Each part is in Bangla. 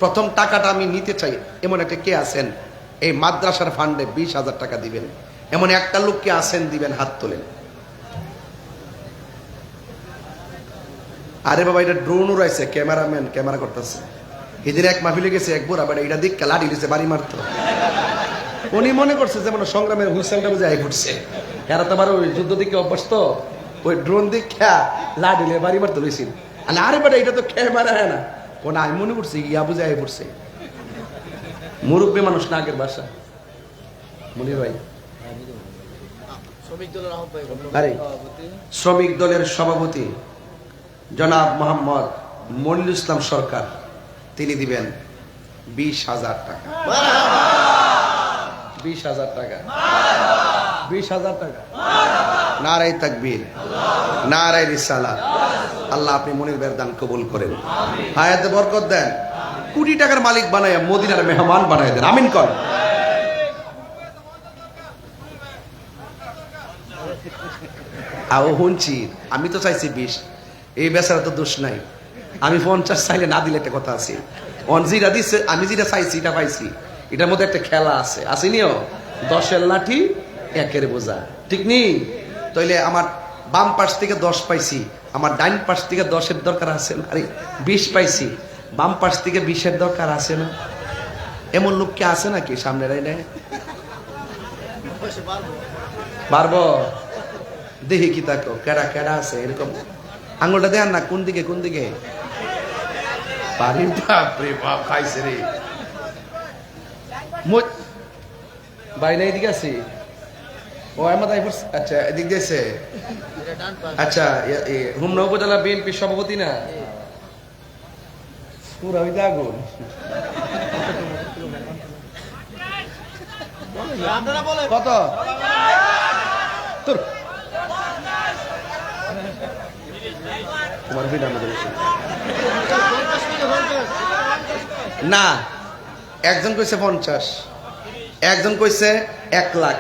প্রথম টাকাটা আমি নিতে চাই এমন একটা কে আছেন এই মাদ্রাসার ফান্ডে 20,000 টাকা দিবেন, এমন একটা লোক কে আছেন? দিবেন, হাত তোলেন। আরে বাবা, এটা ড্রোন উড়াইছে, ক্যামেরাম্যান ক্যামেরা করতেছে। এদের এক মাহফিলে গেছে, এক বুড়া বেটা এটা দিক লাঠি দিছে, বাড়ি মারতো। উনি মনে করছে যে মানে সংগ্রামের হুইসেলটা বুঝে আই ঘুরছে। এরা তো আবার ওই যুদ্ধ দিকে অভ্যস্ত, ওই ড্রোন দিক খেয়া লাঠি নিয়ে বাড়ি মারতো বেশি। আরে বেটা এটা তো ক্যামেরা হ্যাঁ না, কোন আমি মনে করছি ইয়া বুঝে আই ঘুরছে। মুরব্বী মানুষ না, আগের বাসা। মনির ভাই, আরে শ্রমিক দলের সভাপতি জনাব মোহাম্মদ মনিরুল ইসলাম সরকার, তিনি দিবেন 20,000 টাকা। 20,000 টাকা, 20,000 টাকা। নারায়ে তাকবীর, নারায়ে রিসালাত। আল্লাহ আপনি মনির ভাইয়ের দান কবুল করেন, হায়াতে বরকত দেন, কোটি টাকার মালিক বানায় মদিনার মেহমান বানায় দেন, আমিন কর। আও শুনছি, আমি তো চাইছি 20, এই বেচারা তো দোষ নাই। আমি 50 চাইলে না দিলে একটা কথা আছে। যেটা দিচ্ছে, আমি যেটা চাইছি এটা পাইছি, এটার মধ্যে একটা খেলা আছে, আসেনিও 10-এর লাঠি 1-এর বোঝা, ঠিক নেই? তাইলে আমার বাম পাশ থেকে 10 পাইছি, আমার ডাইন পাশ থেকে 10-এর দরকার আছে না? আরে 20 পাইছি, বাম পাশ থেকে 20-এর দরকার আছে না? এমন লোক কি আছে নাকি সামনে রাইনে? পারবো? দেখি কি তাকো কেডা কেডা আছে এরকম, আঙুলটা দেন না, কোন দিকে কোন দিকে? পারি বাপরে বাপ, খাইছে রে বাইরে, এদিকে আছে। ও আমার তাই, আচ্ছা এদিক দিয়েছে। আচ্ছা, হুমনা উপজেলা বিএনপি সভাপতি না? পুরা ওই আগুন। কত তোর না? একজন কইছে 50, একজন কইছে 1 লাখ,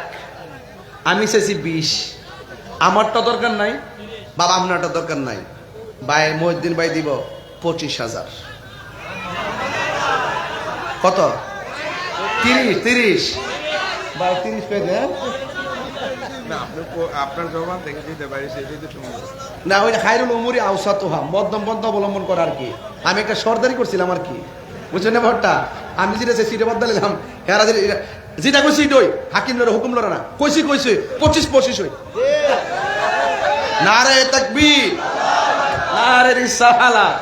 আমি চাইছি 20। আমারটা দরকার নাই বাবা, আপনারটা দরকার নাই ভাই। মহিউদ্দিন ভাই দিব 25,000। কত? 30 ভাই, 30 পেয়ে দেন আপনার জবান দেখে দিতে পারি, না। ওই খায়রুল উমুরি আওসাতুহা, মধ্যম পন্থা অবলম্বন করা আর কি। আমি একটা সর্দারি করছিলাম আর কি, বুঝছেন না ভট্টা? আমি যেটা সিটে বদলাইলাম, হেরা যেটা কইছি ওই হাকিম লড়া, হুকুম লড়া না, কইছি 25 হই। নারায়ে তাকবীর, নারায়ে রিসালাত।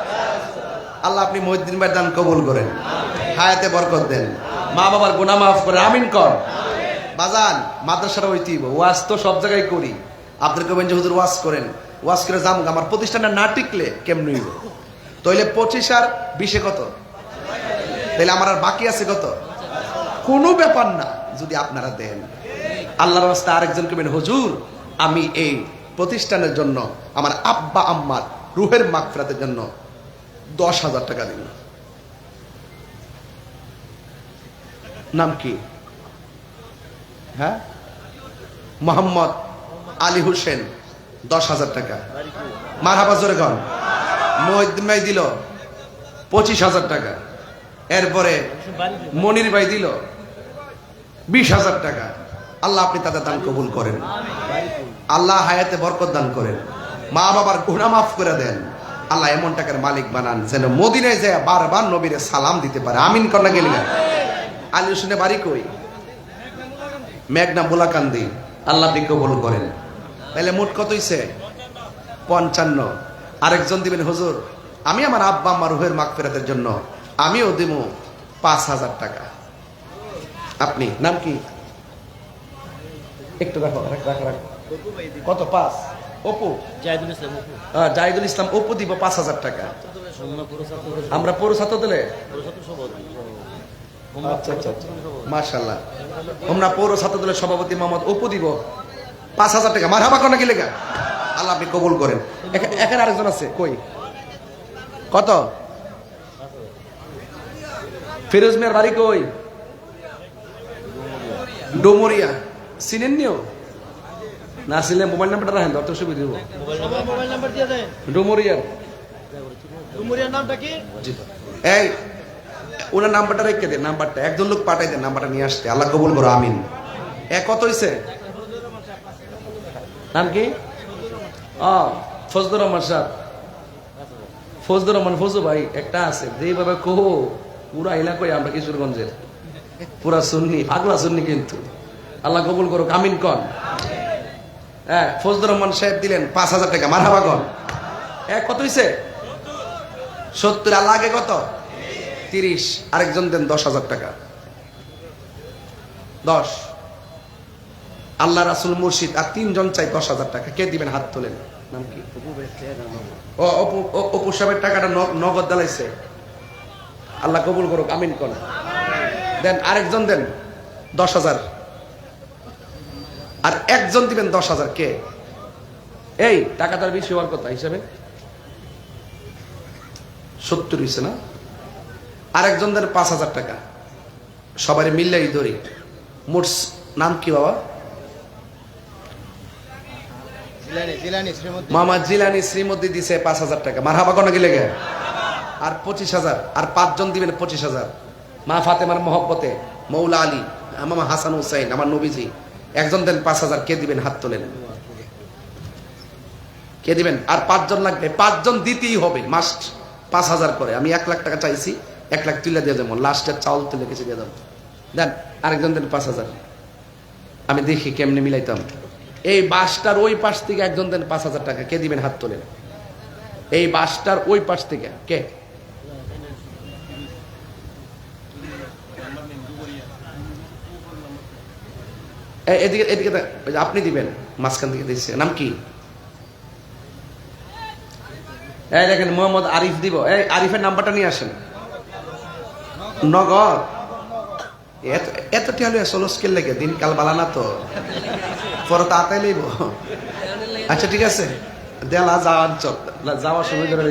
আল্লাহ আপনি মহিউদ্দিন ভাইয়ের দান কবুল করেন, হায়াতে বরকত দেন, মা বাবার গুনাহ মাফ করে, আমিন কর। বাজান, মাদ্রাসার ঐতিহ্য, ওয়াজ তো সব জায়গায় করি। আপনার কবেন যে হুজুর ওয়াজ করেন, ওয়াজ করে যাম, আমার প্রতিষ্ঠানটা না টিকলে কেমন হইব? তাইলে 25 আর 20 কত? তাইলে আমার আর বাকি আছে কত? কোনো ব্যাপার না, যদি আপনারা দেন। আল্লাহর রাস্তায় আরেকজন কবেন হুজুর আমি এই প্রতিষ্ঠানের জন্য, আমার আব্বা আম্মার রুহের মাগফিরাতের জন্য 10,000 টাকা দিন। নাম কি? হ্যাঁ, মোহাম্মদ আলী হোসেন, 10,000 টাকা। মারহাবা জোরে কন। মহিউদ্দিন ভাই দিল 25,000 টাকা। এরপরে মনির ভাই দিল 20,000 টাকা। আল্লাহ আপনি তাদের দান কবুল করেন, আল্লাহ হায়াতে বরকত দান করেন, মা বাবার গুনাহ মাফ করে দেন। আল্লাহ এমন টাকার মালিক বানান যেন মদিনায় যায় বারবার নবীরে সালাম দিতে পারে, আমিন কর না গেলি না? আলী হোসেনের বাড়ি কই? মেঘনা বোলাকান্দি। আল্লাহ আপনি কবুল করেন। তাহলে মোট কত হইছে? 55। আরেকজন দিবেন হুজুর আমি আমার আব্বা আম্মার রুহের মাগফিরাতের জন্য আমিও দিব 5,000 টাকা। আপনি নাম কি? একটু রাখো রাখো। কত? 5? অপু জাহিদুল ইসলাম অপু। জাহিদুল ইসলাম অপু দিব 5,000 টাকা। আমরা পৌর ছাত্র দলে, আচ্ছা আচ্ছা মাশাআল্লাহ, আমরা পৌর ছাত্র দলের সভাপতি মোহাম্মদ অপু দিব 5,000 টাকা। মারহাবা কোন কি লেখা? আল্লাহ আপনি কবুল করেন। এখানে আরেকজন আছে, কই? কত? ফিরোজ মিয়ার বাড়ি কই? ডোমরিয়া। চিনেন নিও না? চিনলে মোবাইল নাম্বারটা রাখেন, দরকার সুবিধা দিব। মোবাইল নাম্বার দিয়ে দেন। ডোমরিয়ার নামটা কি? এই ওনার নাম্বারটা রেখে দেন, নাম্বারটা একজন লোক পাঠাই দেন, নাম্বারটা নিয়ে আসতে। আল্লাহ কবুল করো, আমিন। কত হয়েছে? নাম কি? ফজলুর রহমান সাহেব, ফজলুর রহমান ফজু ভাই একটা আছে যেভাবে কহো পুরা এলাকায় আমরা কিশোরগঞ্জের পুরা সুন্নি, পাগলা সুন্নি কিন্তু। আল্লাহ কবুল করো, আমিন কন। হ্যাঁ, ফজলুর রহমান সাহেব দিলেন 5,000 টাকা, মারহাবা কন। কত হয়েছে? 70। আল্লাহ আগে কত? 30। আরেকজন দেন 10,000 টাকা। 10। আল্লাহ রাসূল মুর্শিদ আর 3 জন চাই 10,000 টাকা। কে দিবেন? হাত তোলেন। নাম কি? অপু সাহেবের টাকাটা নগদ দালাইছে। আল্লাহ কবুল করুক, আমিন কোন। দেন আরেকজন দেন 10,000। আর একজন দিবেন 10,000। কে? এই টাকাটার বেশি হওয়ার কথা হিসাবে 70 হয়েছে না? আরেকজন দেন 5,000 টাকা। সবাই মিললেই ধরি। মোট নাম কি বাবা? মোহাম্মদ জিলানি শ্রীমতী দিছে 5,000 টাকা। মারহাবা কোন গেলে গে? আর 25,000। আর 5 জন দিবেন 25,000। মা ফাতেমার মহব্বতে মৌলা আলী, মামা হাসান হুসাইন, আমার নবীজি। একজন দেন 5,000। কে দিবেন? হাত তোলেন। কে দিবেন? আর 5 জন লাগবে। 5 জন দিতেই হবে, মাস্ট। 5,000 করে। আমি 1 লাখ টাকা চাইছি, 1 লাখ তুলে দিয়ে যাবো। লাস্টের চাউল তুলে কিছু দিয়ে যাবো। দেন আরেকজন দেন 5,000। আমি দেখি কেমনে মিলাইতাম। এই বাসটার ওই পাশ থেকে একজন দেন 5,000 টাকা। কে দিবেন? হাত তোলেন। এই বাসটার ওই পাশ থেকে কে? এদিকে এদিকে আপনি দিবেন, মাঝখান থেকে দিচ্ছে। নাম কি? এই দেখেন মোহাম্মদ আরিফ দিব। এই আরিফের নাম্বারটা নিয়ে আসেন। নগদ এত টিয়ালু আসলে স্কেল লেগে দিনকাল বালানা তো পরে তাড়াতাড়ি লইব। আচ্ছা ঠিক আছে, দেয়ালা যাওয়ার চল, যাওয়ার সময় করে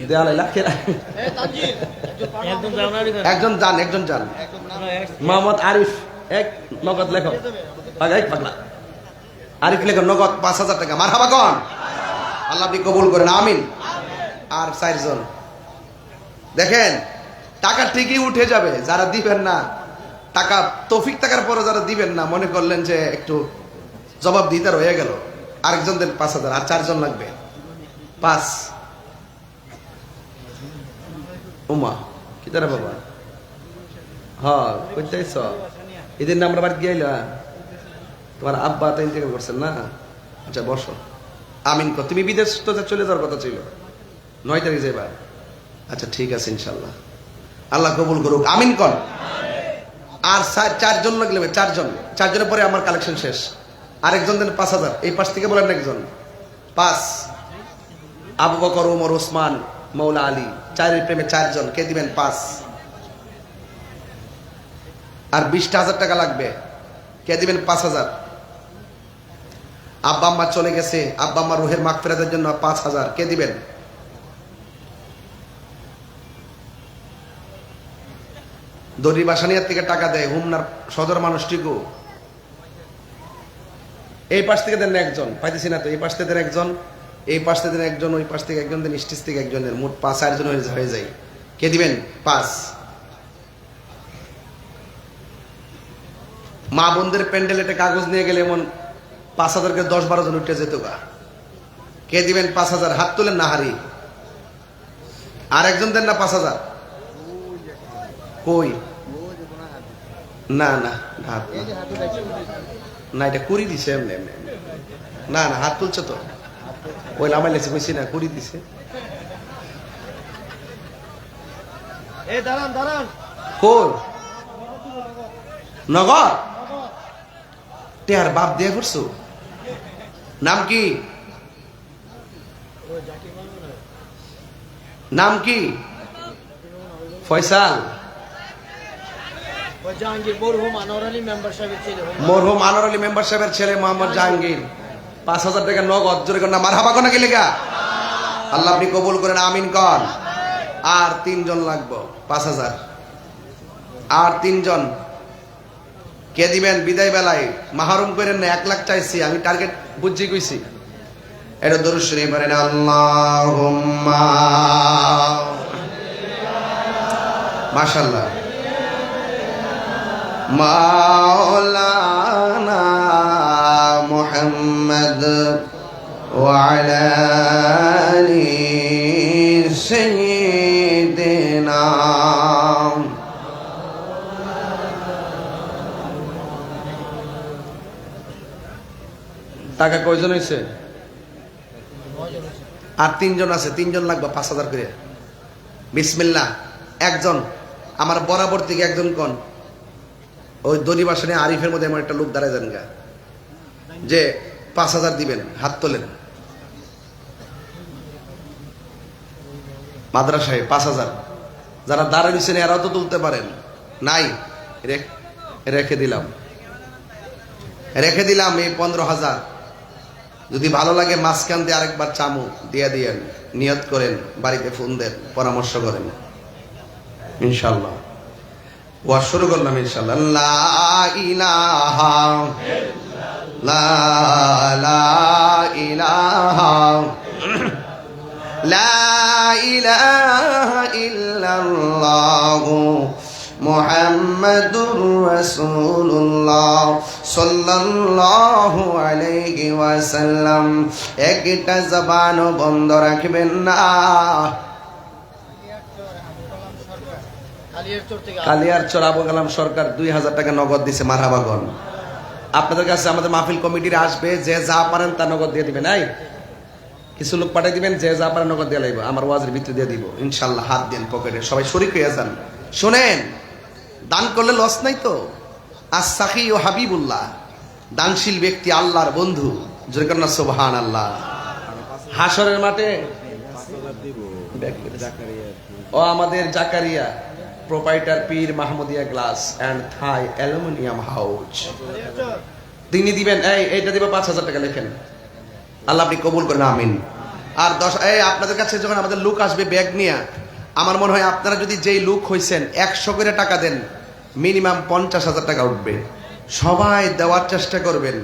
দেয়ালে একজন যান, একজন যান। মোহাম্মদ আরিফ এক নগদ লেখো, পাগলা আরিফ লেখো নগদ 5,000 টাকা। মারহাবা কন। আল্লাহ আপনি কবুল করেন, আমিন। আর 4 জন দেখেন, টাকা ঠিকই উঠে যাবে। যারা দিবেন না টাকা, তৌফিক থাকার পরে যারা দিবেন না, মনে করলেন যে একটু জবাব দিতে রয়ে গেল। আরেকজন দেন 5,000। আর 4 জন লাগবে। 5। উমা কি তারা বাবা? হ্যাঁ কইতেছ এদের নাম আমরা বাড়ি গিয়েছিল। তোমার আব্বা তো ইন্তেকাল করছেন না? আচ্ছা বসো। আমিন কর। তুমি বিদেশ তো চলে যাওয়ার কথা ছিল, 9 তারিখ যাইবা। আচ্ছা ঠিক আছে ইনশাল্লাহ। আল্লাহ কবুল করুক, আমিন কর। আর 4 জন লাগলে 4 জন। 4 জনের পরে আমার কালেকশন শেষ। আরেকজন দেন 5,000। এই পাশ থেকে বলেন একজন। 5। আবু বকর, ওমর, ওসমান, মৌলা আলী। 4 প্রেমে 4 জন। কে দিবেন? 5। আর 20,000 টাকা লাগবে। কে দিবেন? 5,000। আব্বা আম্মা চলে গেছে, আব্বা আম্মা রুহের মাগফিরাতের জন্য 5,000। কে দিবেন? দড়ি বাসানিয়ার থেকে টাকা দেয় হুমনার সদর মানুষটিকু। এই পাশ থেকে দেন একজন, পাইতেছি না তো। এই পাশ থেকে দেন একজন, এই পাশ থেকে দেন একজন, ওই পাশ থেকে একজন দেন, স্টেজ থেকে একজন দেন। মোট 5 জন হয়ে যায়। কে দিবেন? 5। মা বোনদের প্যান্ডেলে একটা কাগজ নিয়ে গেলে এমন 5,000 কে 10-12 জন উঠে যেত গা। কে দিবেন? 5,000। হাত তোলেন না হারি। আর একজন দেন না 5,000। কই? না না হাত না, এটা কুড়ি দিছে এমনি এমনি। না না হাত তুলছে তো, ওই লামাই লেছে কইছি না, কুড়ি দিছে। কই? নগদ টেহার বাপ দিয়ে করছো? নাম কি? নাম কি? ফয়সাল। মরহুম আনোয়ার আলী মেম্বার সাহেবের ছেলে মোহাম্মদ জাহাঙ্গীর। 5,000 টাকা নগদ। জোরে কর না মারহাবা কোন গেলে গা। আল্লাহ আপনি কবুল করেন, আমিন কর। আর 3 জন লাগবো। 5,000। আর 3 জন। কে দিবেন? বিদায় বেলায় মাহরুম করেন না। 1 লাখ চাইছি আমি, টার্গেট বুঝছি কইছি। এটা দরুদ শরীফ পড়েন। আল্লাহুম্মা মাশাআল্লাহ। মাওলানা মুহাম্মদ ওয়া আলা আলি সাইয়্যিদিনা। টাকা কয়জন হয়েছে? আর 3 জন আছে, 3 জন লাগবে 5000 করে। বিসমিল্লাহ। একজন আমার বরাবর থেকে একজন কোন ওই দড়ি বাসনে আরিফের মধ্যে এমন একটা লোক দাঁড়ায় যান গা যে 5000 দিবেন, হাত তোলেন। মাদ্রাসায় 5000 যারা দাঁড়ায় দিচ্ছেন এরাও তো তুলতে পারেন। নাই, রেখে দিলাম এই 15000। যদি ভালো লাগে মাঝখান দিয়ে আরেকবার চামু দিয়ে দিয়েন, নিয়ত করেন, বাড়িতে ফোন দেন, পরামর্শ করেন ইনশাল্লাহ। ওয়া শুরু করলাম ইনশাল্লাহ। লা ইলাহা লা ইলাহা লা ইলাহা ইল্লাল্লাহু মুহাম্মাদুর রাসূলুল্লাহ সাল্লাল্লাহু আলাইহি ওয়াসাল্লাম। একটা জবানও বন্ধ রাখবেন না। কালিয়ারচর আবু কালাম সরকার 2000 টাকা নগদ দিছে। মারহাবাগন। আপনাদের কাছে আমাদের মাহফিল কমিটির আসবে, যে যা পারেন তা নগদ দিয়ে দিবেন। এই কিছু লোক পাঠিয়ে দিবেন, যে যা পারেন নগদ দিয়ে লাগবে। আমার ওয়াজের ভিতরে দিয়ে দিব ইনশাল্লাহ। হাত দেন পকেটে, সবাই শরীক হয়ে যান। শোনেন, দান করলে লস নাই তো। আস-সাখী ও হাবিবুল্লাহ, দানশীল ব্যক্তি আল্লাহর বন্ধু। জোরে করেন না সুবহানাল্লাহ। হাসরের মাঠে ও আমাদের জাকারিয়া প্রোপাইটার পীর Mahmudia glass and Thai aluminium house, তিনি দিবেন। এইটা দিবে 5000 টাকা। লেখেন, আল্লাহ আপনি কবুল করেন, আমিন। আর 10 আপনাদের কাছে যখন আমাদের লোক আসবে ব্যাগ নিয়ে, আমার মনে হয় আপনারা যদি যেই লোক হইছেন 100 করে টাকা দেন, মিনিমাম 50,000 টাকা উঠবে। সবাই দেওয়ার চেষ্টা করবেন।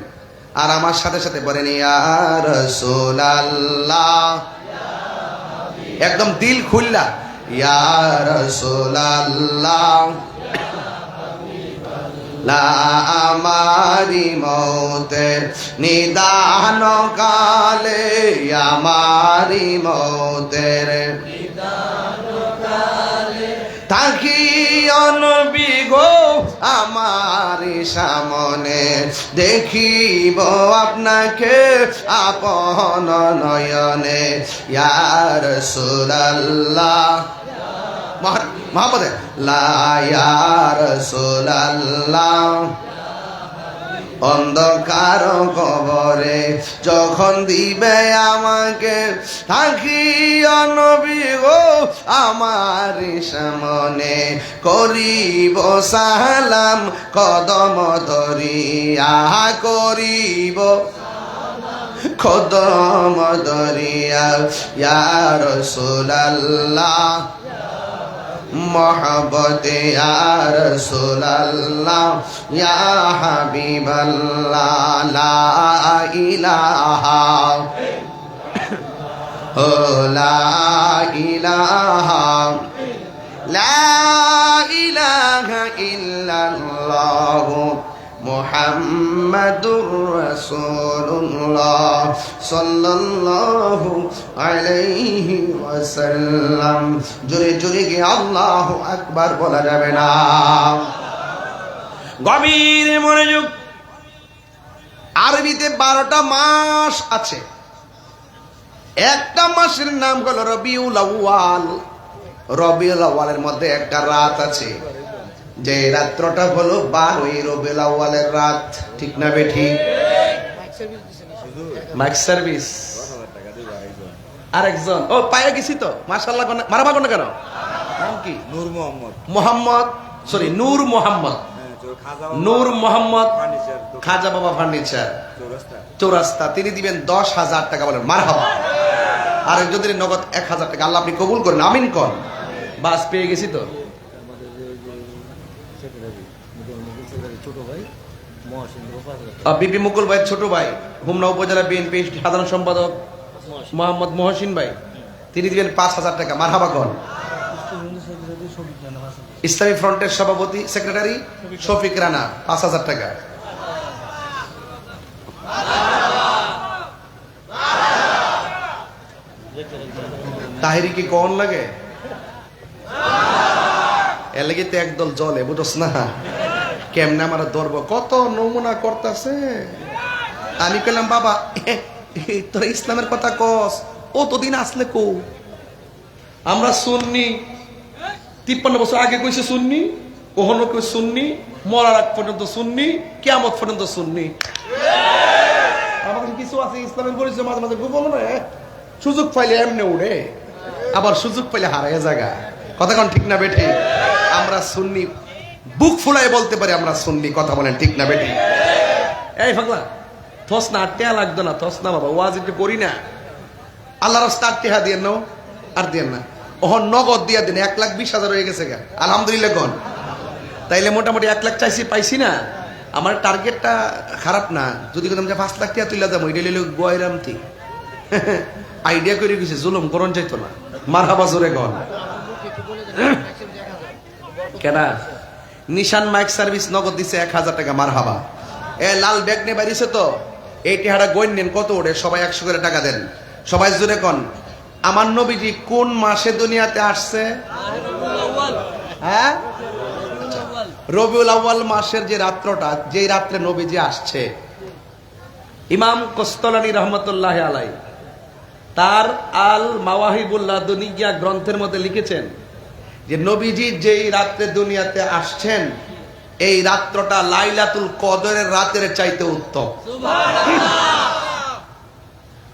আর আমার সাথে সাথে বলেন ইয়া রাসূলুল্লাহ, একদম দিল খুললা ইয়া রাসূলুল্লাহ। আমারি মৌতের নিদান কালে, আমারি মৌতের তাকি নবী গো আমার সামনে, দেখিব আপনাকে আপন নয়নে। ইয়া রাসূলুল্লাহ মোহাম্মদ লা ইয়া রাসূলুল্লাহ। অন্ধকার কবরে যখন দিবে আমাকে, থাকিও নবী গো আমার সামনে, করিব সালাম কদম ধরিয়া, করিব কদম ধরিয়া। ইয়া রাসূলুল্লাহ মোহাব্বত ইয়া রাসূলুল্লাহ ইয়া হাবিবাল্লাহ। লা ইলাহা ও লা ইলাহা লা ইলাহা ইল্লাল্লাহ মুহাম্মাদুর রাসূলুল্লাহ সাল্লাল্লাহু আলাইহি ওয়াসাল্লাম। জোরে জোরে কি আল্লাহু আকবার বলা যাবে না? গভীর মনোযোগ। আরবিতে 12টা মাস আছে। একটা মাসের নাম হলো রবিউল আউয়াল। রবিউল আউয়ালের মধ্যে একটা রাত আছে, যে রাত্রটা হলো 12 রবিউল আউয়ালের রাত। ঠিক না বেঠি? মাইক সার্ভিস আরেকজন ও পায়ে গেছি তো মাশাআল্লাহ। মারাবা কোন কেন? নাম কি? নূর মোহাম্মদ। মোহাম্মদ সরি নূর মোহাম্মদ। নূর মোহাম্মদ খাজা বাবা ফার্নিচার চৌরাস্তা, তিনি দিবেন 10,000 টাকা। বলেন মারহাবা। আর একজন দিলেন নগদ 1000 টাকা। আল্লাহ আপনি কবুল করেন, আমিন কর। বাস পেয়ে গেছি তো। বিপি মুকুল ভাই ছোট ভাই, হুমনা উপজেলা বিএনপি সাধারণ সম্পাদক মোহাম্মদ মহসিন ভাই, তিনি দিবেন 5,000 টাকা। মারহাবা কর। ইসলামী ফ্রন্টের সভাপতি সেক্রেটারি শফিক রানা 5,000 টাকা। তাহিরি কি কন লাগে এলাকি তো একদল জলে বুঝস না কেমনে আমার ধরব কত নমুনা করতেছে। আমি কইলাম বাবা তোর ইসলামের কথা কস ও তো দিন আসলে কো আমরা সুন্নি 53 বছর আগে কইছে সুন্নি ওহনো কই সুন্নি মরার আগ পর্যন্ত সুন্নি কিয়ামত পর্যন্ত সুন্নি। আমাদের কিছু আছে ইসলামের পরিচয় মাঝে মাঝে গোপন নয় সুযোগ পাইলে এমনি উড়ে আবার সুযোগ পাইলে হারায় জায়গা কথা কোন ঠিক না বেঠি। আমরা সুন্নি বুক ফুলাই বলতে পারি আমরা সুন্নি কথা বলেন ঠিক না বেঠি। এই ফাগলা থস না টেয়া লাগতো না থস না বাবা ওয়াজ একটু করি না আল্লাহ রাস্তা টেহা দিয়ে নাও আর দিয়ে না ওহন নগদ দিয়া দিন 1,20,000 হয়ে গেছে গা আলহামদুলিল্লাহ কোন তাইলে মোটামুটি 1 লাখ চাইছি পাইছি না। আমার টার্গেটটা খারাপ না যদি কোথাও 5 লাখ টাকা তুলে যাবো এটা লইলে গোয়াইরামতি আইডিয়া করে গেছে জুলুম করন চাইতো না মারহাবা জোরে গন কেনা নিশান মাইক সার্ভিস নগদ দিছে 1,000 টাকা মারহাবা। এ লাল ব্যাগ নিয়ে বাইরেছে তো এই টেহারা গইন নেন কত ওঠে সবাই 100 করে টাকা দেন সবাই জোরে কন। আমার নবীজি কোন মাসে দুনিয়াতে আসছে? হ্যাঁ রবিউল আউয়াল মাসের যে রাত্রটা যেই রাত্রে নবীজি আসছে ইমাম কোস্তালানী রহমতুল্লাহ আলাই তার আল মাওয়াহিবুল্লাহ দুনিয়া গ্রন্থের মধ্যে লিখেছেন যে নবীজি যেই রাত্রে দুনিয়াতে আসছেন এই রাত্রটা লাইলাতুল কদরের রাতের চাইতে উত্তম।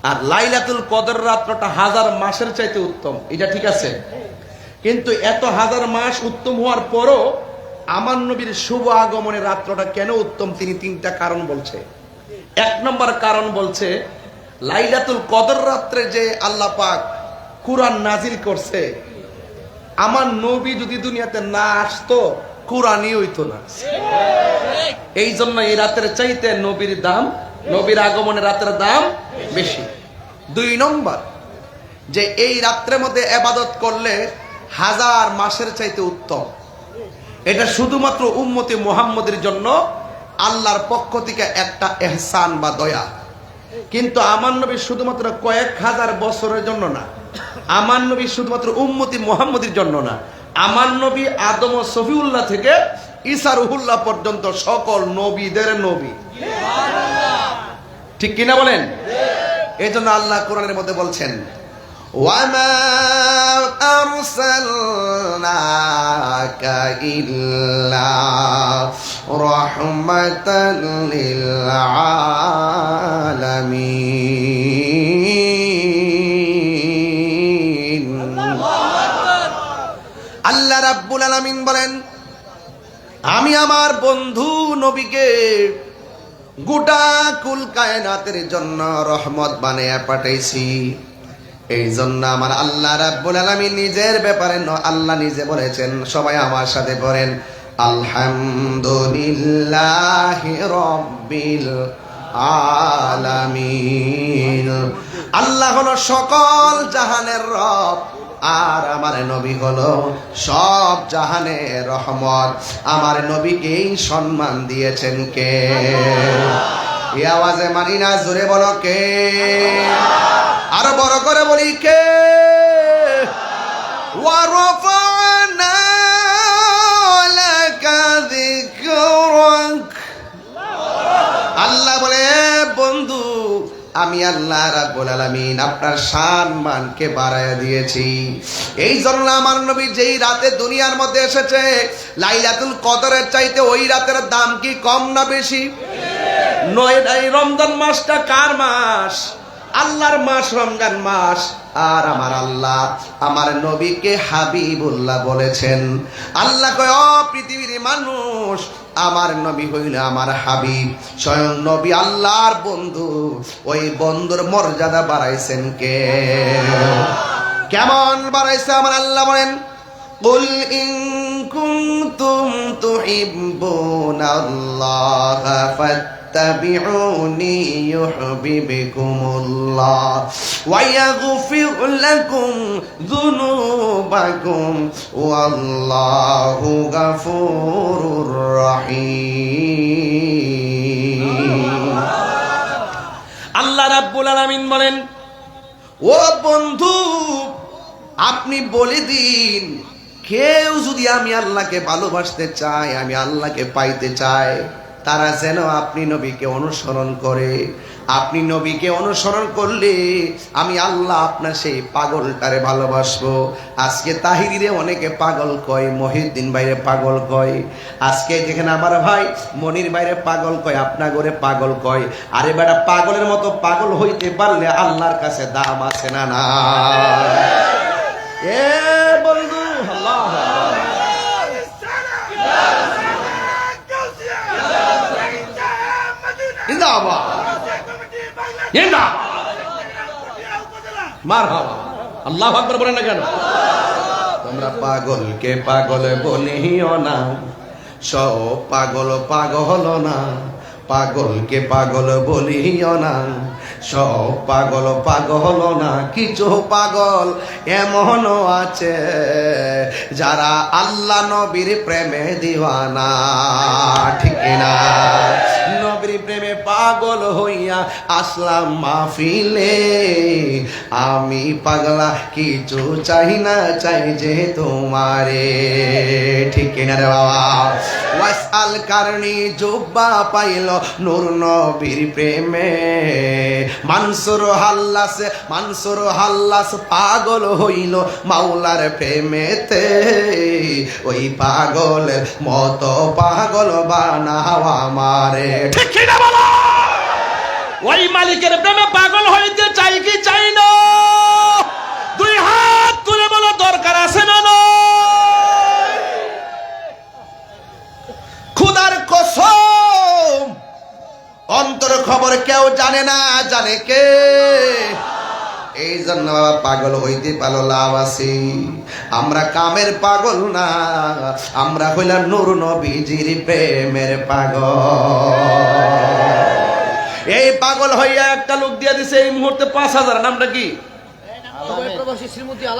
আর লাইলাতুল কদর রাত্রটা 1000 মাসের চাইতে উত্তম এটা ঠিক আছে। কিন্তু এত 1000 মাস উত্তম হওয়ার পরও আমার নবীর শুভ আগমনের রাত্রটা কেন উত্তম তিনি 3টা কারণ বলছে। 1 নম্বর কারণ বলছে লাইলাতুল কদর রাত্রে যে আল্লাহ পাক কুরআন নাজিল করছে আমার নবী যদি দুনিয়াতে না আসতো কুরআনই হইতো না। এই জন্য এই রাতের চাইতে নবীর দাম নবীর আগমনের রাতের দাম বেশি। 2 নম্বর যে এই রাত্রের মধ্যে ইবাদত করলে 1000 মাসের চাইতে উত্তম। এটা শুধুমাত্র উম্মতে মুহাম্মদের জন্য আল্লাহর পক্ষ থেকে একটা ইহসান বা দয়া। কিন্তু আমার নবী শুধুমাত্র কয়েক হাজার বছরের জন্য না আমার নবী শুধুমাত্র উম্মতি মুহাম্মদের জন্য না আমার নবী আদম ও সফিউল্লাহ থেকে ঈসা রুহুল্লাহ পর্যন্ত সকল নবীদের নবী ঠিক কিনা বলেন। এই জন্য আল্লাহ কোরআনের মধ্যে বলছেন ওয়ামা আরসালনাকা ইল্লা রাহমাতাল লিল আলামিন। আল্লাহ রাব্বুল আলামিন বলেন আমি আমার বন্ধু নবীকে গোটা কুল কায়নাতের জন্য রহমত বানিয়ে পাঠাইছি। এই জন্য আমার আল্লাহ রাব্বুল আলামিন নিজের ব্যাপারে আল্লাহ নিজে বলেছেন সবাই আমার সাথে পড়েন আলহামদুলিল্লাহি রাব্বিল আলামিন। আল্লাহ হলো সকল জাহানের রব আর আমার নবী হলো সব জাহানের রহমত। আমার নবীকে সম্মান দিয়েছেন কে? এই আওয়াজে মানি না জোরে বলো কে? আরো বড় করে বলি কে? ওয়ারাফা'না লাকা যিকরাক। আল্লাহ বলে বন্ধু আমি আল্লাহ রাব্বুল আলামিন আপনার সম্মানকে বাড়ায় দিয়েছি। এই জন্য আমার নবী যেই রাতে দুনিয়ার মধ্যে এসেছে লাইলাতুল কদরের চাইতে ওই রাতের দাম কি কম না বেশি? নয় এই রমজান মাসটা কার মাস? আল্লাহর মাস রমজান মাস। আর আমার আল্লাহ আমার নবীকে হাবিবুল্লাহ বলেছেন। আল্লাহ কয় ও পৃথিবীর মানুষ আমার নবী হইল আমার হাবিব স্বয়ং নবী আল্লাহর বন্ধু। ওই বন্ধুর মর্যাদা বাড়াইছেন কে? কেমন বাড়াইছে আমার আল্লাহ বলেন কুল ইন কুনতুম তুহিব্বুনাল্লাহা فاتبعوني يحببكم الله ويغفر لكم ذنوبكم والله غفور رحيم আল্লাহ রাব্বুল আলামিন বলেন, ও বন্ধু, আপনি বলে দিন, কেউ যদি আমি আল্লাহকে ভালোবাসতে চায়, আমি আল্লাহকে পাইতে চাই, তারা যেন আপনি নবীকে অনুসরণ করে। আপনি নবীকে অনুসরণ করলে আমি আল্লাহ আপনার সেই পাগলটারে ভালোবাসবো। আজকে তাহিরিরে অনেকে পাগল কয়, মহিউদ্দিন বাইরে পাগল কয়, আজকে যেখানে আমার ভাই মনির বাইরে পাগল কয়, আপনা করে পাগল কয়। আরে বেটা, পাগলের মতো পাগল হইতে পারলে আল্লাহর কাছে দাম আছে না? না এ বন্ধু, আল্লাহ জিন্দাবাদ, মারহাবা, আল্লাহু আকবার বলেন না কেন? তোমরা পাগলকে পাগল বলিও না, সব পাগল পাগল না। পাগলকে পাগল বলিও না, সব পাগল পাগল না। কিছু পাগল এমনও আছে যারা আল্লাহ নবীর প্রেমে দিওয়ানা, ঠিক না? নবীর প্রেমে পাগল হইয়া আসলাম মাহফিলে, আমি পাগলা কিছু চাই না, চাই যে তোমারে, ঠিক না রে বাবা? ওয়াসাল কারণী জুব্বা পাইল নূর নবীর প্রেমে, মানসুর হাল্লাস পাগল হইল মাওলার প্রেমেতে। ওই পাগলের মতো পাগল বানাও আমারে, ঠিক না বলো? ওই মালিকের প্রেমে পাগল হইতে চাই কি চাই না? দুই হাত তুলে বলো, দরকার আছে না? খুদার কসম, অন্তর খবর কেউ জানে না, জানে কে? এই জন্য বাবা পাগল হইতে পারলো লাভ আছে। আমরা কামের পাগল না, আমরা হইলাম নূর নবীজির প্রেমের পাগল। এই পাগল হইয়া একটা লোক দিয়ে দিছে এই মুহূর্তে 5,000। নামটা কি?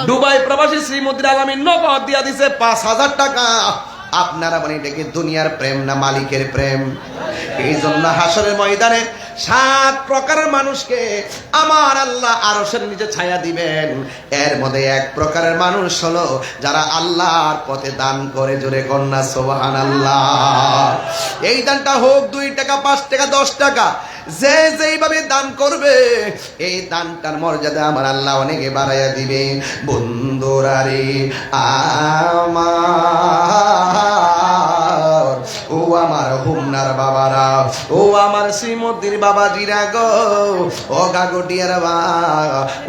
দুবাই প্রবাসী শ্রীমতীর আলামিন নগদ দিয়া দিছে 5,000 টাকা। আপনারা মানে এটা কি দুনিয়ার প্রেম না মালিকের প্রেম? এই জন্য হাসরের ময়দানে 7 প্রকারের মানুষকে আমার আল্লাহ আরশের নিচে ছায়া দিবেন। এর মধ্যে 1 প্রকারের মানুষ হলো যারা আল্লাহর পথে দান করে। জোরে কন্যা সুবহানাল্লাহ। এই দানটা হোক 2 টাকা, 5 টাকা, 10 টাকা, যে যেইভাবে দান করবে এই দানটার মর্যাদা আমার আল্লাহ অনেকে বাড়াইয়া দিবে। বন্ধুরা রে আমার, ও আমার হুমনার বাবারা, ও আমার শ্রীমতীর বাবাজিরা গো, ও গাগটিয়ার মা,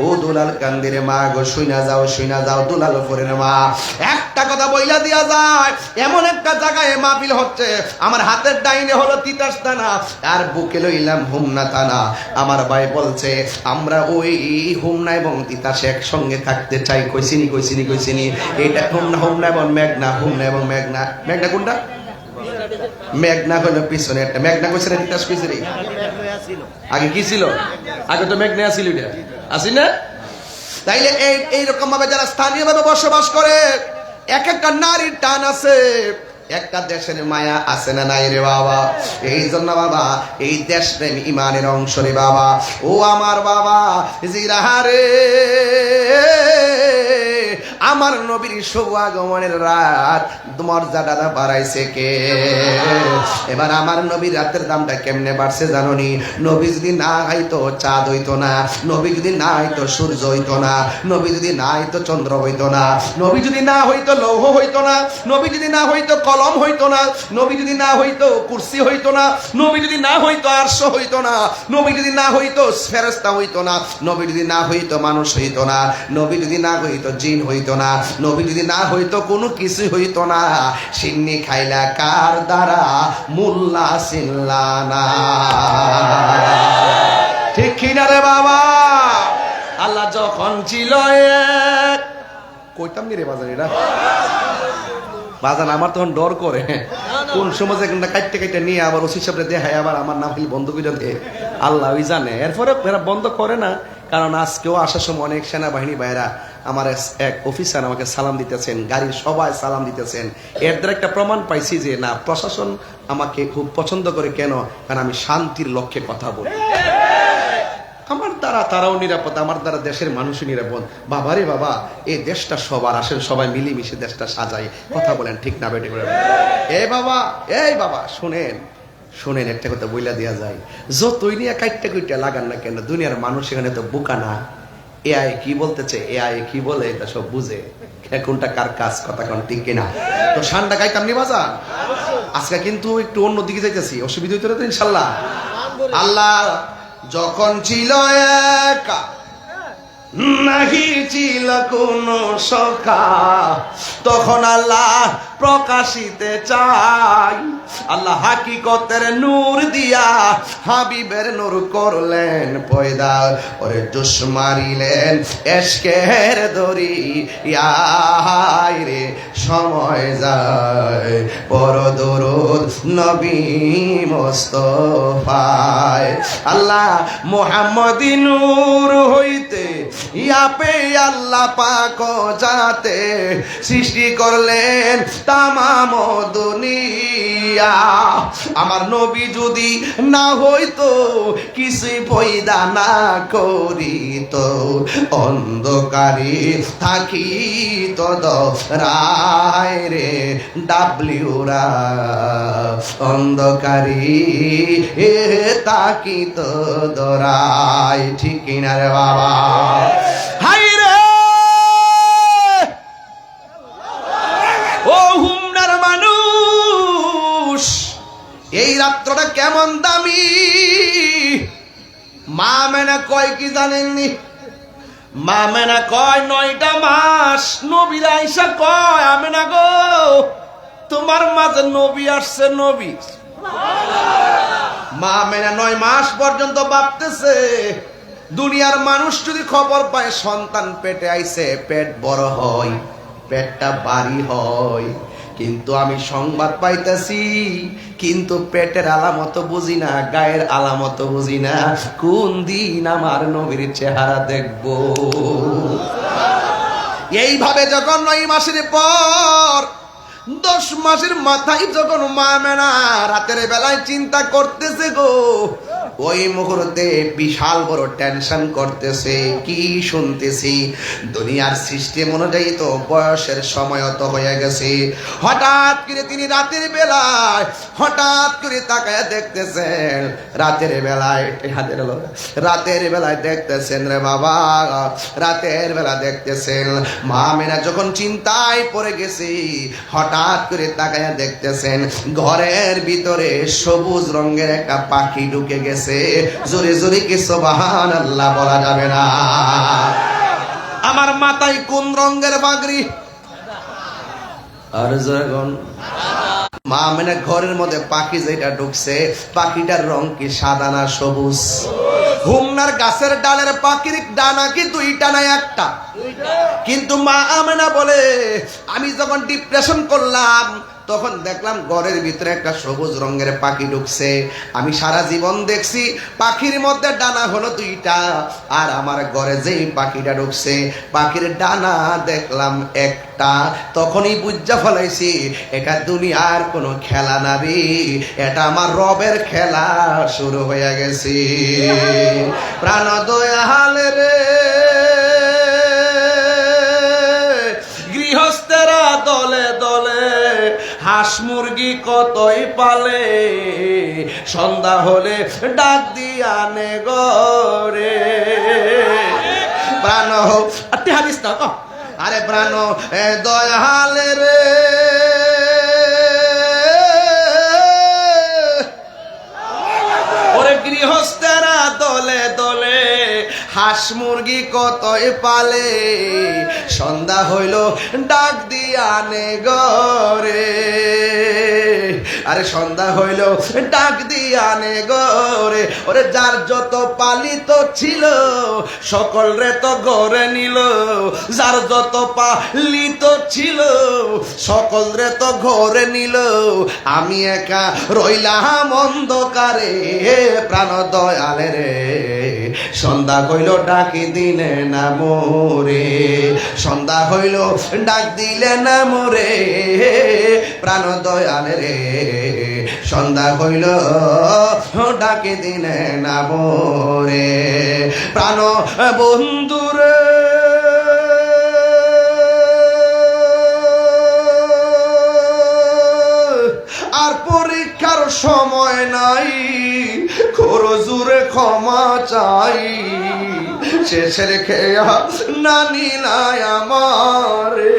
ও দুলাল কান্দির মা গো, শুইনা যাও দুলাল ফরের মা। একটা কথা বইলা দিয়া যায়, এমন একটা জায়গায় মাহফিল হচ্ছে, আমার হাতের ডাইনে হলো তিতাস থানা আর বুকে লইলাম হুমনা থানা। আমার ভাই বলছে আমরা ওই হুমনা এবং তিতাসে একসঙ্গে থাকতে চাই। কইছিনি এটা হুমনা এবং মেঘনা, হুমনা এবং মেঘনা। মেঘনা কোনটা? মেঘনা হলো পিছনে একটা। মেঘনা কইছে না তিতাস কইছে রে? আগে কি ছিল? আগে তো মেঘনা ছিল, এটা আসি না? তাইলে এইরকম ভাবে যারা স্থানীয় ভাবে বসবাস করে, এক একটা নারীর টান আছে, একটা দেশের মায়া আছে না নাই রে বাবা? এই জন্য বাবা এই দেশ প্রেম ইমানের অংশ রে বাবা। ও আমার বাবা জিরাহারে, আমার নবীর শুভ আগমনের রাত মর্যাদা বাড়াইছে কে? এবার আমার নবীর রাতের দামটা কেমনে বাড়ছে জানোনি? নবী যদি না হইতো চাঁদ হইতো না, নবী যদি না হইতো সূর্য হইতো না, নবী যদি না হইতো চন্দ্র হইতো না, নবী যদি না হইতো লৌহ হইতো না, নবী যদি না হইতো কলম হইতো না, নবী যদি না হইতো কুরসি হইতো না, নবী যদি না হইতো আরশ হইতো না, নবী যদি না হইতো ফেরেশতা হইতো না, নবী যদি না হইতো মানুষ হইতো না, নবী যদি না হইতো জিন হইতো না, নবী যদি না হইতো কোনো কিছু হইতো না। সিন্নি খাইলা কার দ্বারা মুল্লা সিল্লানা, ঠিক কিনা রে বাবা? আল্লাহ যখন ছিল কইতাম নি রে বাজান, এটা বাজান আমার তখন ডর করে। কোন সময় একটা কাটতে কাটতে নিয়ে আবার ওসি সাহেবরে দেখায় আবার আমার নাম খালি বন্ধ করে দেয়, আল্লাহ ওই জানে। এরপরে এরা বন্ধ করে না, কারণ আজকেও আসার সময় অনেক সেনাবাহিনী ভাইরা আমার এক অফিসার আমাকে সালাম দিতেছেন, গাড়ির সবাই সালাম দিতেছেন। এর দ্বারা একটা প্রমাণ পাইছি যে না, প্রশাসন আমাকে খুব পছন্দ করে। কেন? কারণ আমি শান্তির লক্ষ্যে কথা বলি। আমার দ্বারা তারাও নিরাপদ, আমার দ্বারা দেশের মানুষই নিরাপদ। বাবারে বাবা, এই দেশটা সবার, আসেন সবাই মিলেমিশে দেশটা সাজাই। কথা বলেন ঠিক না বেটে? এই বাবা শোনেন শোনেন, একটা কথা বইলা দেওয়া যায়, যতই নিয়ে কাইটটা কুইটা লাগান না কেন, দুনিয়ার মানুষ এখানে তো বোকা না। এআই কি বলতেছে, এআই কি বলে, এটা সব বুঝে। কোনটা কার কাজ, কথা কোন ঠিক কিনা? তো সান্ডা গাইতাম নি বাজান। আজকে কিন্তু একটু অন্যদিকে যাইতেছি, অসুবিধা হইতে তো ইনশাল্লাহ। আল্লাহ যখন ছিল একা, নাহি ছিল কোন সখা, তখন আল্লাহ প্রকাশিতে চাই। আল্লাহ হাকিকতের নূর দিয়া হাবিবের নূর করলেন পয়দা, ওরে জোশ মারিলেন এশকের দড়ি রে। সময় যায় পর দরুদ নবী মুস্তাফায়। আল্লাহ মুহাম্মদি নূর হইতে ইয়াপে আল্লাহ পাক যাতে সৃষ্টি করলেন তামাম দুনিয়া। আমার নবী যদি না হইতো, কিছুই পয়দা না করিত, অন্ধকারে থাকিত রায় রে ডাবলিউরা, অন্ধকারে তাকিত দরায়। ঠিক কিনা রে বাবা? হাই রে ও হুমনার মানুষ, এই রাত্রটা কেমন দামি। মা মেনা কয় কি জানেননি? মা মেনা কয় 9টা মাস নবীর আইসা কয়, আমেনা গো তোমার মাঝে নবী আসছে, নবী। মা মেনা 9 মাস পর্যন্ত ভাবতেছে, দুনিয়ার মানুষ যদি খবর পায় সন্তান পেটে আইছে, পেট বড় হয়, পেটটা ভারী হয়, কিন্তু আমি সংবাদ পাইতেছি, কিন্তু পেটের আলামত বুঝি না, গায়ের আলামত বুঝি না, কোন দিন আমার নবীর চেহারা দেখব। এইভাবে যখন 9 মাসের পর 10 মাসের মাথায় যখন মা মেনা রাতের বেলায় চিন্তা করতেছে গো, ওই মুহূর্তে বিশাল বড় টেনশন করতেছে। কি শুনতেছি? দুনিয়ার সিস্টেম অনুযায়ী তো বয়সের সময় তো হয়ে গেছে। হঠাৎ করে তিনি রাতের বেলায় হঠাৎ করে তাকায় দেখতেছেন, রাতের বেলায় রাতের বেলায় দেখতেছেন রে বাবা, রাতের বেলা দেখতেছেন মা মেনা যখন চিন্তায় পড়ে গেছে, হঠাৎ করে তাকায় দেখতেছেন ঘরের ভিতরে সবুজ রঙের একটা পাখি ঢুকে গেছে। জোরে জোরে কি সুবহানাল্লাহ বলা যাবে না? আমার মাথায় কোন রঙের পাগড়ি? আর যখন মা মেনা ঘরের মধ্যে পাখি যেটা ঢুকছে, পাখিটার রং কি সাদা না সবুজ? হুমনার গাছের ডালের পাখির ডানা কি 2টা না 1টা? কিন্তু মা আমেনা বলে, আমি যখন ডিপ্রেশন করলাম তখন দেখলাম ঘরের ভিতরে একটা সবুজ রঙের পাখি ঢুকছে। আমি সারা জীবন দেখছি পাখির মধ্যে ডানা হলো 2টা, আর আমার ঘরে যেই পাখিটা ঢুকছে পাখির ডানা দেখলাম 1টা। তখনই বুঝা ফলাইছি এটা দুনিয়ার কোনো খেলা না রে, এটা আমার রবের খেলা শুরু হয়ে গেছে। প্রাণ দয়াল রে গৃহস্থেরা দলে দলে হাঁস মুরগি কতই পালে, সন্ধ্যা হলে ডাক দিয়া নে গরে। প্রাণ হাদিস না, আরে প্রাণ দয়াল রে ওরে গৃহস্থেরা দলে দলে হাঁস মুরগি কতই পালে, সন্ধ্যা হইল ডাক দিয়া নে গরে। আরে সন্ধ্যা হইল ডাক দিয়া নে গরে, ওরে যার যত পালিত ছিল সকল রে তো গড়ে নিল, যার যত পালিত ছিল সকল রে তো ঘরে নিল, আমি একা রইলাম অন্ধকারে প্রাণ দয়ালে রে, সন্ধ্যা হইল ডাকি দিলে না মোরে, সন্ধ্যা হইল ডাক দিলে না মোরে প্রাণ দয়ালে রে, সন্ধ্যা হইল ডাকি দিলে না মোরে প্রাণ বন্ধুরে। আর পরীক্ষার সময় নাই, খরজুরে ক্ষমা চাই, শেষের খেয়া না নিলাই আমারে,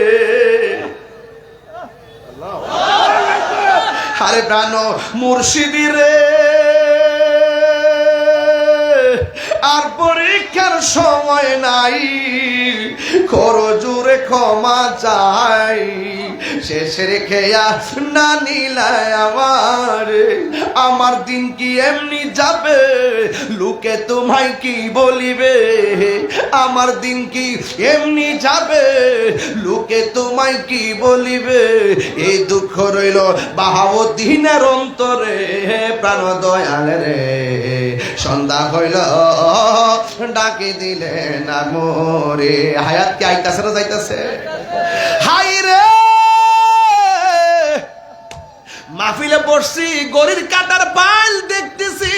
আরে প্রাণ মুর্শিদি রে, আর পরীক্ষার সময় নাই, খরজুরে ক্ষমা চাই, শেষের খেয়া না নিলাই আমারে, আমার দিন কি এমনি যাবে লোকে তোমায় কি বলিবে, আমার দিন কি এমনি যাবে লোকে তোমায় কি বলিবে, এই দুঃখ রইল বাহাউদ্দিনের অন্তরে প্রাণ দয়ালে রে, সন্ধ্যা হইল ডাকে দিলে না মোরে। হায়াত কি আইতাছে না যাইতাছে? হাই রে মাহফিলে পড়ছি, গড়ির কাটার পাল দেখতেছি,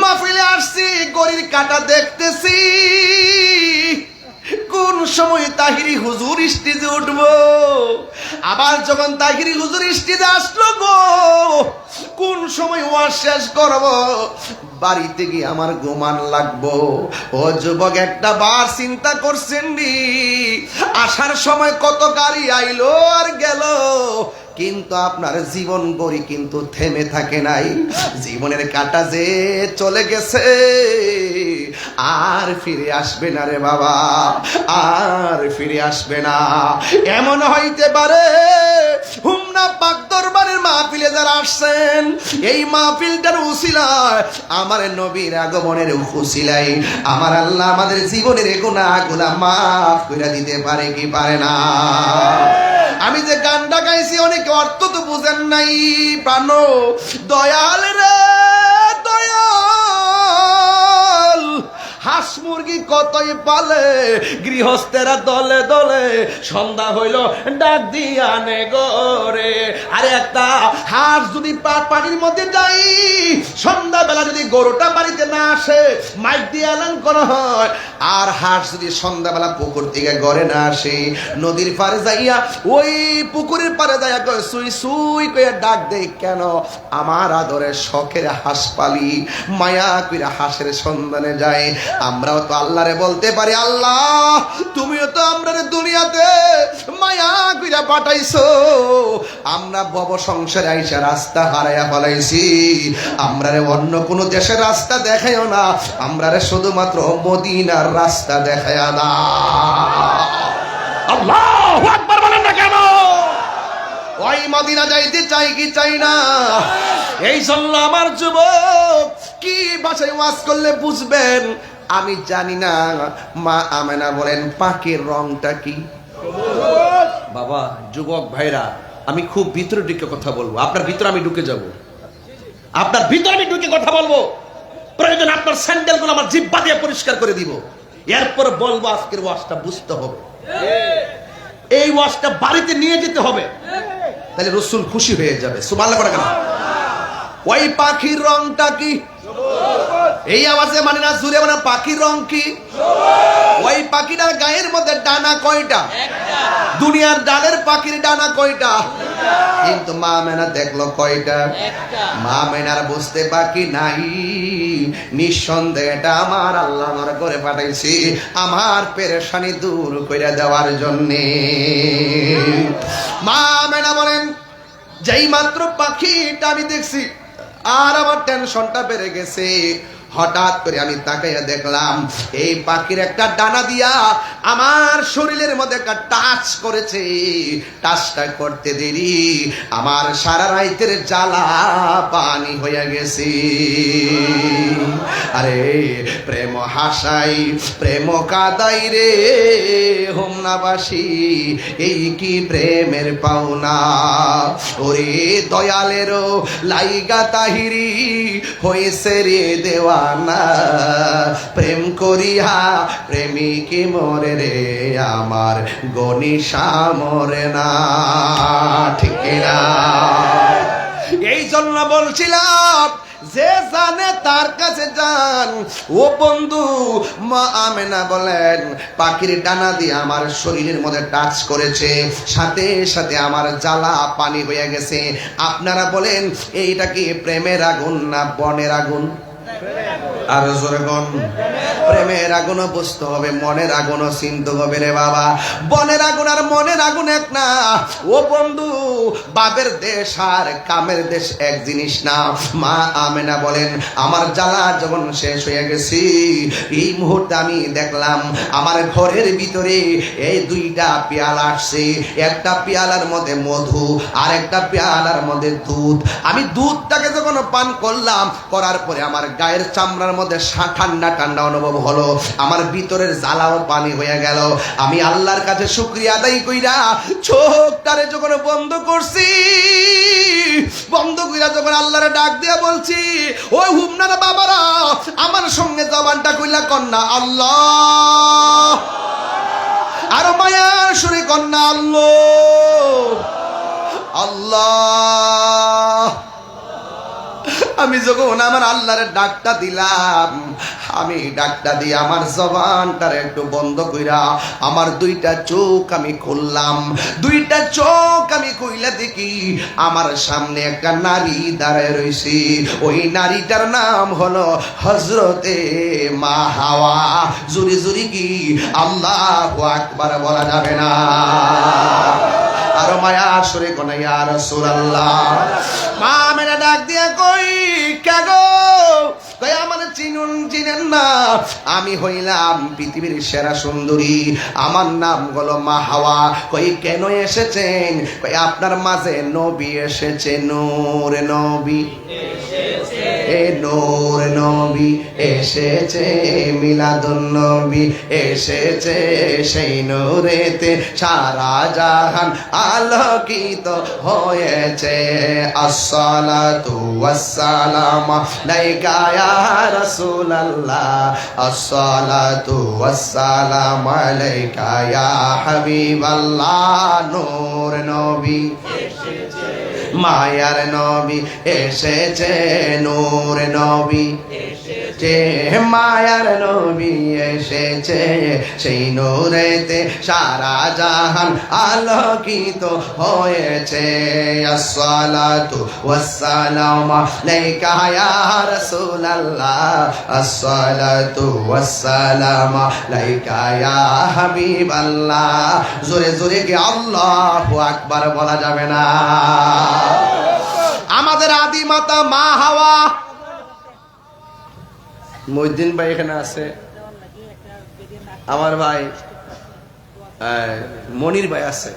মাহফিলে আসছি গড়ির কাটা দেখতেছি, কোন সময় তাহিরি হুজুর স্টেজে উঠবো, আবার যখন তাহিরি হুজুর স্টেজে আসলো গো, কোন সময় ওয়াজ শেষ করব, বাড়িতে গিয়ে আমার ঘুমান লাগবো। ও যুবক, একটা বার চিন্তা করছেন নি, আসার সময় কত গাড়ি আইলো আর গেল, কিন্তু আপনার জীবন গড়ি কিন্তু থেমে থাকে নাই, জীবনের কাটা যে চলে গেছে আর ফিরে আসবে না রে বাবা, আর ফিরে আসবে না। এমন হইতে পারে হুমনা পাক দরবারের মাহফিলে যারা আসছেন, এই মাহফিলটার উসিলায়, আমার নবীর আগমনের উসিলায় আমার আল্লাহ আমাদের জীবনের গুনাহগুলো মাফ করে দিতে পারে কি পারে না? আমি যে গানটা গাইছি অনেকে অর্থ তো বুঝেন নাই, প্রাণ দয়াল রে দয়াল, হাঁস মুরগি কতই পালে গৃহস্থেরা দলে দলে, সন্ধ্যা হইল ডাক দিয়া নে গরে, আরে একটা হাঁস যদি পানির মধ্যে যাই, সন্ধ্যাবেলা যদি গরুটা বাড়িতে না আসে মাইক দিয়ে এলান করা হয়, আর হাঁস যদি সন্ধ্যাবেলা পুকুর থেকে ঘরে না আসে, নদীর পারে যাইয়া ওই পুকুরের পারে যাইয়া সুই সুই করে ডাক দেই, কেন আমার আদরে শখের হাঁস পালি, মায়া কইরা হাঁসের সন্ধানে যায়। আমরাও তো আল্লাহরে বলতে পারি, আল্লাহ তুমিও তো আমরা দুনিয়াতে মায়া কইরা পাঠাইছো, আমরা ভব সংসারে আইসা রাস্তা হারাইয়া ফেলাইছি, আমরা অন্য কোন দেশের রাস্তা দেখাইও না, আমরা শুধুমাত্র মদিনার রাস্তা দেখাইয়া না। আল্লাহু আকবার বলেন না কেন? ওই মদিনা যাইতে চাই কি চাই না? এই জন্য আমার যুবক, কি ভাষায় ওয়াজ করলে বুঝবেন আমি জানি না। মা আমেনা বলেন পাখির রংটা কি? বাবা যুবক ভাইরা, আমি খুব ভিতরে ঢুকে কথা বলবো, আপনার ভিতরে আমি ঢুকে যাব, আপনার ভিতরে আমি ঢুকে কথা বলবো, প্রয়োজন আপনার স্যান্ডেলগুলো আমার জিহ্বা দিয়ে পরিষ্কার করে দিব, এরপর বলবো আজকের ওয়াজটা বুঝতে হবে, এই ওয়াজটা বাড়িতে নিয়ে যেতে হবে, তাহলে রাসূল খুশি হয়ে যাবে। সুবহানাল্লাহ করে কেন? ওই পাখির রংটা কি? এই আওয়াজে মানে না, জুড়ে মানে পাখির রং কি? ওই পাখিটার গায়ের মধ্যে ডানা কয়টা? দুনিয়ার ডালের পাখির ডানা কয়টা? কিন্তু মা মেনা দেখলো কয়টা? মা মেনার বুঝতে বাকি নাই, নিঃসন্দেহে এটা আমার আল্লাহ আমার করে পাঠাইছি আমার পেরেশানি দূর করে দেওয়ার জন্যে। মা মেনা বলেন, যেই মাত্র পাখিটা আমি দেখছি আর আমার টেনশনটা বেড়ে গেছে, হঠাৎ করে আমি তাকাইয়া দেখলাম এই পাখির একটা ডানা দিয়া আমার শরীরের মধ্যে একটা টাচ করেছে। টাচটা করতে দেরি আমার সারা রাইতের জ্বালা পানি হয়ে গেছে। আরে প্রেম হাসাই প্রেম কাদাই রে হোমনাবাসী, এই কি প্রেমের পাওনা। ওরে দয়ালেরও লাইগা তাহিরি হয়েছে রে দেওয়ানা, প্রেম করিয়া প্রেমিক মরে রে আমার গনিশা মরে না। ঠিক না? এই জন্য বলছিলাম যে জানে তার কাছে যান। ও বন্ধু, মা আমেনা বলেন পাখির ডানা দিয়ে আমার শরীরের মধ্যে টাচ করেছে, সাথে সাথে আমার জ্বালা পানি হয়ে গেছে। আপনারা বলেন এইটা কি প্রেমের আগুন না বনের আগুন? আর জোরে কোন? প্রেমের আগুনও বুঝতে হবে, মনের আগুনও চিনতে হবে রে বাবা। বনের আগুন আর মনের আগুন এক না। ও বন্ধু, বাবের দেশ আর কামের দেশ এক জিনিস না। মা আমেনা বলেন আমার জ্বালা যখন শেষ হয়ে গেছি, এই মুহূর্তে আমি দেখলাম আমার ঘরের ভিতরে এই দুইটা পেয়ালা আসছে। একটা পেয়ালার মধ্যে মধু আর একটা পেয়ালার মধ্যে দুধ। আমি দুধটাকে যখন পান করলাম, করার পরে আমার গায়ের চামড়ার মধ্যে ঠান্ডা ঠান্ডা অনুভব হলো, আমার ভিতরের জ্বালাও পানি হয়ে গেল। আমি আল্লাহর কাছে শুকরিয়া আদায় কইরা চোখটারে যখন বন্ধ করছি, বন্ধ কইরা যখন আল্লাহরে ডাক দিয়া বলছি, ওই হুমনারা বাবারা আমার সঙ্গে জবানটা কইলা কন্যা আল্লাহ, আরো মায়া সুরে কন্যা আল্লাহ আল্লাহ। আমি যখন আমার আল্লাহর ডাকটা দিলাম, আমি ডাকটা দিয়ে আমার জবানটার একটু বন্ধ কইরা আমার দুইটা চোখ আমি খুললাম। দুইটা চোখ আমি কইলা দেখি আমার সামনে একটা নারী দাঁড়ায় রইছে। ওই নারীটার নাম হলো হযরতে মা হাওয়া। জুরি জুরি কি আল্লাহু আকবার বলা যাবে না? আরো মায়া আসরে কোন ইয়া রাসূলুল্লাহ। মা মেরা ডাক দিয়া কই কাগো, কই আমার চিনেন না? আমি হইলাম পৃথিবীর সেরা সুন্দরী, আমার নাম হলো মা হাওয়া। কই কেন এসেছেন? কই আপনার মাঝে নবী এসেছে, নূর নবী এ নূর নবী এসেছে, মিলাদুন নবী এসেছে, সেই নূরেতে সারা জাহান আলোকিত হয়েছে। আসসালাতু ওয়াসসালামু আলাইকা ইয়া রাসূলুল্লাহ, আসসালাতু ওয়াসসালামু আলাইকা ইয়া হাবিবাল্লাহ। নূর নবী মায়ার নবী এসেছে, নূর নবী এসেছে, মায়ার নবী এসেছে, সেই নূরেতে সারা জাহান আলোকিত হয়েছে। আসসালাতু ওয়াসসালামু আলাইকা ইয়া রাসূলুল্লাহ, আসসালাতু ওয়াসসালামু আলাইকা ইয়া হাবিবাল্লাহ। জোরে জোরে কি আল্লাহু আকবার বলা যাবে না? আমাদের আদি মাতা মা হাওয়া। মহিউদ্দিন ভাই এখানে আছে, আমার ভাই মনির ভাই আছে।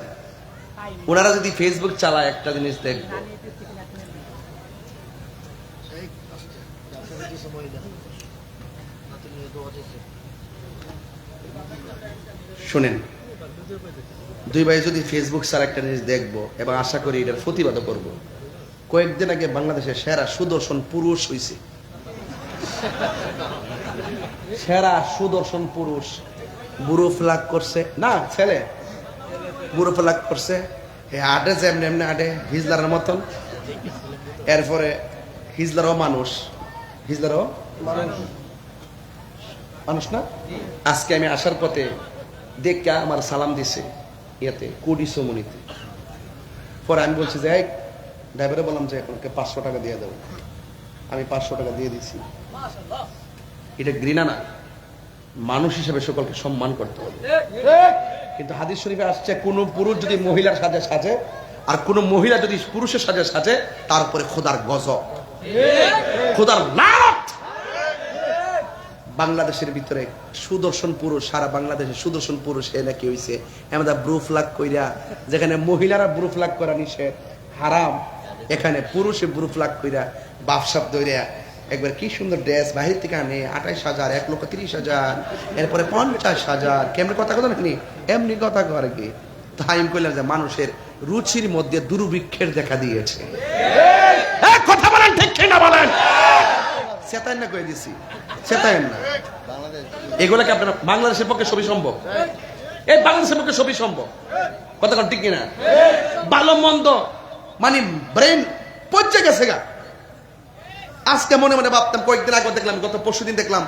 ওনারা যদি ফেসবুক চালায় একটা জিনিস দেখবো, শুনেন, দুই ভাই যদি ফেসবুক ছাড়া একটা জিনিস দেখবো এবং আশা করি এটার প্রতিবাদ করবো। কয়েকদিন আগে বাংলাদেশের সেরা সুদর্শন পুরুষ হইছে, সেরা সুদর্শন পুরুষ। বুড়ো ফ্লাগ করছে না, ছেলে বুড়ো ফ্লাগ করছে, হাঁটে যে এমনি এমনি হাঁটে হিজলার মতন। এরপরে হিজলারও মানুষ, হিজলারও মানুষ না। আজকে আমি আসার পথে দেখে আমার সালাম দিছে ইয়াতে কুডিসমনিতে। পরে আমি বলছি যে ড্রাইভারে বললাম যে এখন 500 টাকা দিয়ে দেবো। আমি 500 টাকা দিয়ে দিছি। এটা ঘৃণা না, মানুষ হিসেবে সকলকে সম্মান করতে হবে। কিন্তু হাদিস শরীফে আসছে কোন পুরুষ যদি মহিলার সাজে সাজে আর কোন মহিলা যদি পুরুষের সাজে সাজে, তারপরে খোদার গজব, খোদার লানত। বাংলাদেশের ভিতরে সুদর্শন পুরুষ, সারা বাংলাদেশে সুদর্শন পুরুষ এ নাকি হইছে আমাদের ব্রু ফ্লাগ কইরা, যেখানে মহিলারা ব্রু ফ্লাগ করা নিষেধ হারাম, এখানে পুরুষে ব্রু ফ্লাগ কইরা বাপসাপ দইরা একবার কি সুন্দর ড্রেস বাহির থেকে আনে 28,000, 1,30,000, এরপরে 50,000। কেমনি কথা কথা নাকি এমনি কথা করে কি? তাই আমি কইলাম যে মানুষের রুচির মধ্যে দুর্ভিক্ষের দেখা দিয়েছে। কথা বলেন ঠিক কিনা বলেন? চেতায় না কয়ে দিছি, চেতায় না। এগুলো কি আপনার বাংলাদেশের পক্ষে সবই সম্ভব? এই বাংলাদেশের পক্ষে সবই সম্ভব, কথা ঠিক কিনা? ভালো মন্দ মানে ব্রেন পচে গেছে গা। আজকে মনে মনে ভাবতাম, কয়েকদিন আগে দেখলাম, গত পরশুদিন দেখলাম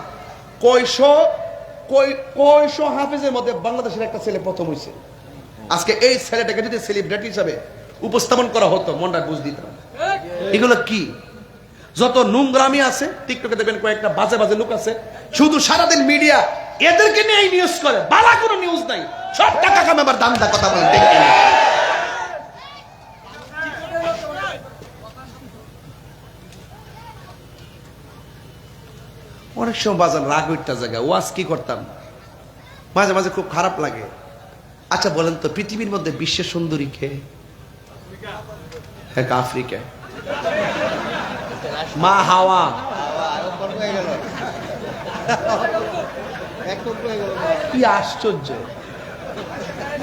কয়শো হাফেজের মধ্যে বাংলাদেশের একটা ছেলে প্রথম হয়েছে। আজকে এই ছেলেটাকে যদি সেলিব্রিটি হিসাবে উপস্থাপন করা হতো, মনটা বুঝ দিতাম। এগুলো কি যত নোংরামি আছে, টিকটকে দেখবেন কয়েকটা বাজে বাজে লোক আছে, শুধু সারাদিন মিডিয়া এদেরকে নিয়ে নিউজ করে, বালা কোনো নিউজ নাই, সব টাকা কামাবার দাম দা। কথা বলেন ঠিক কিনা? অনেক সময় বাজার রাগ উঠটা জায়গা ওয়াজ কি করতাম, মাঝে মাঝে খুব খারাপ লাগে। আচ্ছা বলেন তো, পৃথিবীর মধ্যে বিশ্বের সুন্দরী কে? হ্যাঁ, আফ্রিকা মা হাওয়া। কি আশ্চর্য!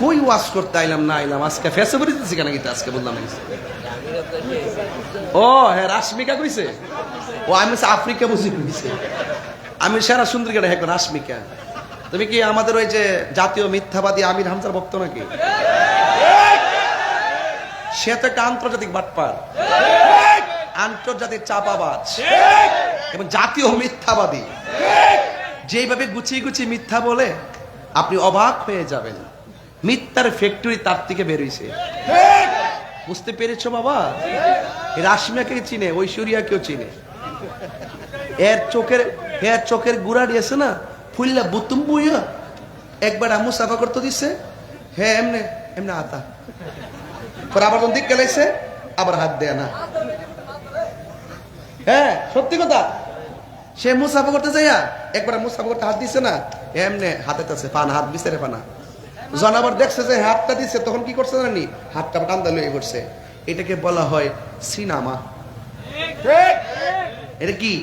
কই ওয়াজ করতে আইলাম না আইলাম, আজকে ফেসবুকে দিতেছি কেন? কিন্তু আজকে বললাম ও হ্যাঁ রাশমিকা কইছে। ও আমি আফ্রিকা বুঝি কইছে। আমি সেরা সুন্দরী কেন? হ্যাঁ রাশমিকা। তুমি কি আমাদের ওই যে জাতীয় মিথ্যাবাদী আমির হামজার ভক্ত নাকি? সে তো একটা আন্তর্জাতিক বাটপার, আন্তর্জাতিক চাপাবাজ এবং জাতীয় মিথ্যাবাদী। যেভাবে গুছিয়ে গুছিয়ে মিথ্যা বলে আপনি অবাক হয়ে যাবেন। মিথ্যার ফ্যাক্টরি তার থেকে বেরিয়েছে। বুঝতে পেরেছো বাবা? রাশমিয়াকে চিনে, ঐশ্বরিয়াকেও চিনে। এর চোখের গুড়া দিয়েছে না, ফুললা বুতুম বুইয়া একবার আমু সাফা করতে দিচ্ছে। হ্যাঁ এমনে এমনে হাতা পর আবার দিক গেলাইছে, আবার হাত দেয় না। হ্যাঁ সত্যি কথা। সে মুসাফা করতে যাইয়া একবার মুসাফা করতে হাত দিছে না, এমনে হাতে আছে পানা, হাত বিছারে পানা। জন আবার দেখছে যে হাতটা দিচ্ছে, তখন কি করছে জানি, হাতটা টান্দা লয়ে করছে। এটাকে বলা হয় সিনেমা। এটা কি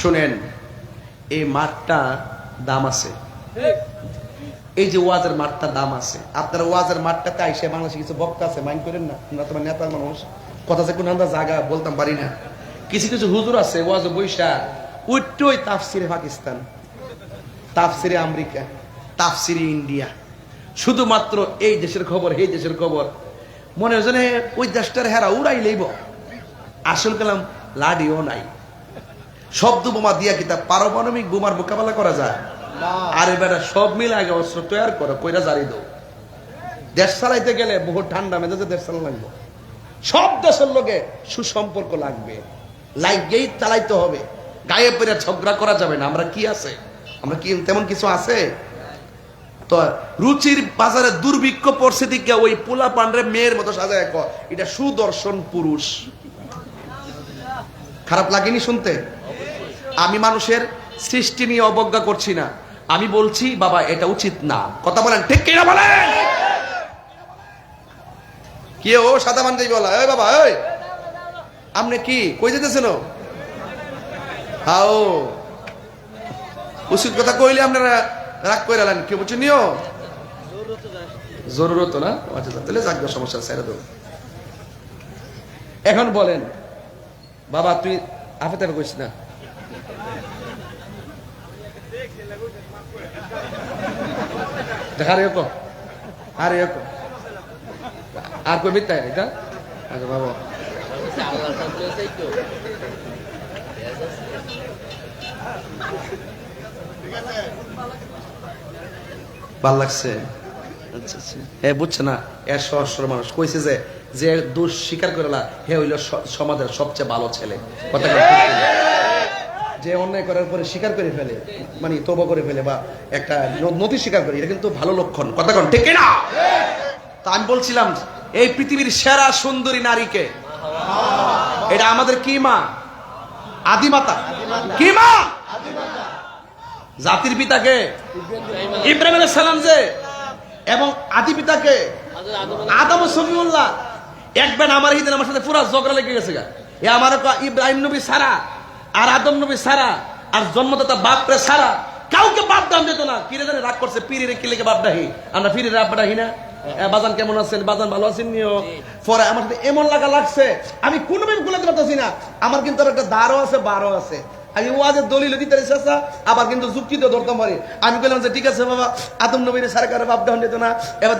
শুনেন, এই মাঠটা দাম আছে, এই যে ওয়াজের মাঠটা দাম আছে। আপনার ওয়াজের মাঠটাতে আইসে বাংলাদেশে কিছু বক্তা আছে, মাইন্ড করেন না, আমরা তোমার নেতার মানুষ, কথা যে কোন আমরা জায়গা বলতাম পারি না। কিছু কিছু হুজুর আছে ওয়াজ বৈশা উঠই তাফসিরে পাকিস্তান, তাফসিরে আমেরিকা, তাফসিরে ইন্ডিয়া, শুধুমাত্র এই দেশের খবর, এই দেশের খবর। মনে হয় যে ওই দেশটার হেরা উড়াই লইব। আসল কালাম লাডিও নাই। শব্দ বোমা দিয়া কি তা পারমাণবিক বোমার মোকাবেলা করা যায়? আরে বেটা সব মিলে আগে অস্ত্র তৈরি করো, কইরা জারি দাও। দেশ চালাইতে গেলে বহু ঠান্ডা মেজাজে দেশ চালা লাগবে। সব দেশের লোকে সুসম্পর্ক লাগবে, লাগেই চালাইতে হবে। গায়ে পড়ে ঝগড়া করা যাবে না। আমরা কি আছে? আমরা কি তেমন কিছু আছে? তো রুচির বাজারে দুর্ভিক্ষ পড়ছে দিকে ওই পোলা পান্ডে মেয়ের মতো সাজায় এটা সুদর্শন পুরুষ। খারাপ লাগেনি শুনতে? আমি মানুষের সৃষ্টি নিয়ে অবজ্ঞা করছি না, আমি বলছি বাবা এটা উচিত না। কথা বলেন ঠিক কিনা বলেন? কে ও সাদা মানজাই বলা? এই বাবা এই আপনি কি কই যেতেছেন? হাও উচিত কথা কইলে আপনারা রাগ করে আলেন, কি বুঝছেন? জরুরত না? আচ্ছা তাহলে যাক, সমস্যা ছেড়ে দেবো। এখন বলেন বাবা, তুই আফেতে কইস না, আরে আরে আর কই বিতাই এটা? আচ্ছা বাবা ভাল লাগছে। আচ্ছা আচ্ছা হ্যাঁ বুঝছে না, এর সহস্র মানুষ কইছে যে যে দোষ স্বীকার করলা হে হইল সমাজের সবচেয়ে ভালো ছেলে। কথা যে অন্যায় করার পরে স্বীকার করে ফেলে, মানে তওবা করে ফেলে বা একটা নথি স্বীকার করে, এটা কিন্তু ভালো লক্ষণ। কথা কন ঠিক না? তা আমি বলছিলাম এই পৃথিবীর সেরা সুন্দরী নারীকে, এটা আমাদের কি মা? আদিমাতা। কি মা? জাতির পিতাকে ইব্রাহিম আলাইহিস সালাম যে, এবং আদি পিতাকে আদম সফিউল্লাহ। একবার আমার হিদিন আমার সাথে পুরা ঝগড়া লেগে গেছে গা। এ আমার ইব্রাহিম নবী সারা আর আদম নবী সারা আর জন্মদাতা বাপরে সারা কাউকে বাপ দাম যেত না। কিরে জানে রাগ করছে, পীরের কি লেগে বাপ ডাহি, আমরা পীরের বাপ ডাহি না। বাজান কেমন আছেন, বাজান ভালো আছেন নিও। পরে আমার সাথে এমন লাগছে আমি কোনোভাবে গুলাতে পারতেছি না। আমার কিন্তু একটা দারও আছে, বারও আছে। আমি ওয়াজের দলিল দিতে চেষ্টা, আবার কিন্তু যুক্তি তো ধরতাম পারি। আমি বললাম যে ঠিক আছে বাবা, আদম নবীর সারা বাপ ডাউন যেত না, এবার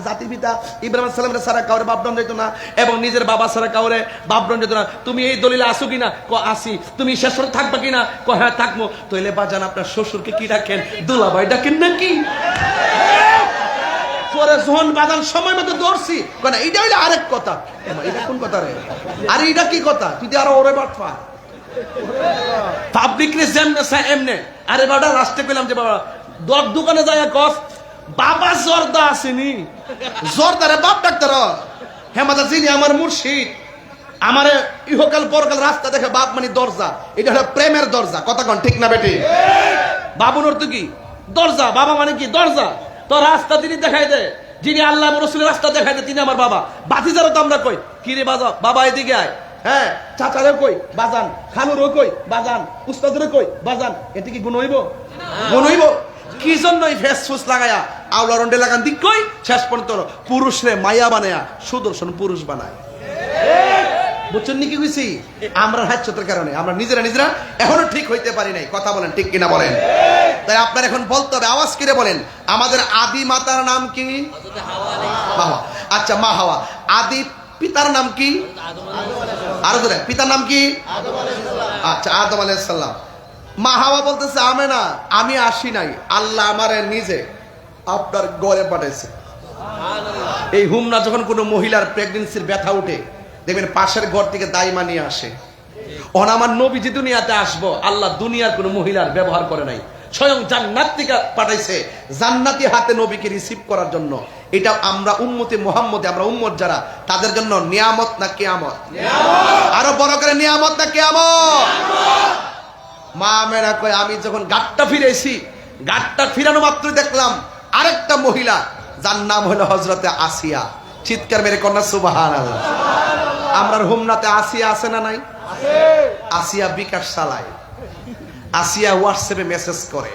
জাতির পিতা ইব্রাহিম সালামের সারা কাউরে বাপ ডাউন যেত না, এবং নিজের বাবা সারা কাউরে বাপ ডাউন যেত না। তুমি এই দলিলে আসো কিনা? ক আসি। তুমি শেষ করে থাকবা কিনা? ক হ্যাঁ থাকবো। তাইলে বাজান আপনার শ্বশুরকে কি ডাকেন? দুলাভাই ডাকেন নাকি? পরে যখন বাজান সময় মতো দৌড়ছি, না এটা হইলে আরেক কথা। এটা কোন কথা রে? আরে এটা কি কথা? তুই আরো ওরে বাটফা পাবলিক রে যেমনে চাই এমনে। আরে বাবা রাস্তে পেলাম যে বাবা দোকানে যায় কস বাবা জর্দা আসেনি, জর্দারে বাপ ডাক্তার হেমাদা চিনি আমার মুর্শিদ। আমারে ইহকাল পরকাল রাস্তা দেখে বাপ মানে দরজা। এটা হলো প্রেমের দরজা। কথা কন ঠিক না বেটি? বাবুর অর্থ কি? দরজা। বাবা মানে কি? দরজা। তো রাস্তা তিনি দেখাই দেয়, যিনি আল্লাহ রসুলের রাস্তা দেখাই দেয় তিনি আমার বাবা। বাতিজারও তো আমরা কই কি রে বাজা বাবা এদিকে আয়। হ্যাঁ, চাচারে কই বাজান, খালুরও কই বাজান, উস্তাদেরও কই বাজান। এটা কি গুণ হইব? গুণ হইব? কি জন্যই ফেস ফুস লাগায়া আওলা রন্ডে লাগান দিক কই শেষ পর্যন্ত পুরুষ রে মাইয়া বানায়া সুদর্শন পুরুষ বানায়। বুঝছেন নাকি কইছি? আমরা হাচ্ছতের কারণে আমরা নিজেরা এখনো ঠিক হইতে পারি নাই। কথা বলেন ঠিক কিনা বলেন? তাই আপনার এখন বলতে হবে, আওয়াজ করে বলেন, আমাদের আদি মাতার নাম কি? মা হাওয়া। আচ্ছা, মা হাওয়া। আদি পিতার নাম কি? আরো ধরে পিতার নাম কি? আচ্ছা, আদম আলাইহিস সালাম। মা হাওয়া বলতেছে আমেনা, আমি আসি নাই, আল্লাহ আমারে নিজে আপনার ঘরে পাঠাইছে। এই হুমনা যখন কোনো মহিলার প্রেগন্যান্সির ব্যথা উঠে, দেখবেন পাশের ঘর থেকে দাইমা নিয়ে আসে। ওন আমার নবী যে দুনিয়াতে আসবো, আল্লাহ দুনিয়ার কোনো মহিলার ব্যবহার করে নাই, স্বয়ং জান্নাত থেকে পাঠাইছে জান্নাতি হাতে নবীকে রিসিভ করার জন্য। এটা আমরা উম্মতে মুহাম্মদে, আমরা উম্মত যারা, তাদের জন্য নিয়ামত না কিয়ামত? আরো বড় করে নিয়ামত না কিয়ামত? মা মেয়েরা কয়, আমি যখন গাটটা ফিরেছি, গাটটা ফিরানো মাত্রই দেখলাম আরেকটা মহিলা, যার নাম হলো হযরতে আসিয়া। চিৎকার মেরে কন্যা সুবহানাল্লাহ। আমরার হুমনাতে আসিয়া আছে না নাই? আসিয়া বিকাশ চালায়, আসিয়া হোয়াটসঅ্যাপে মেসেজ করে,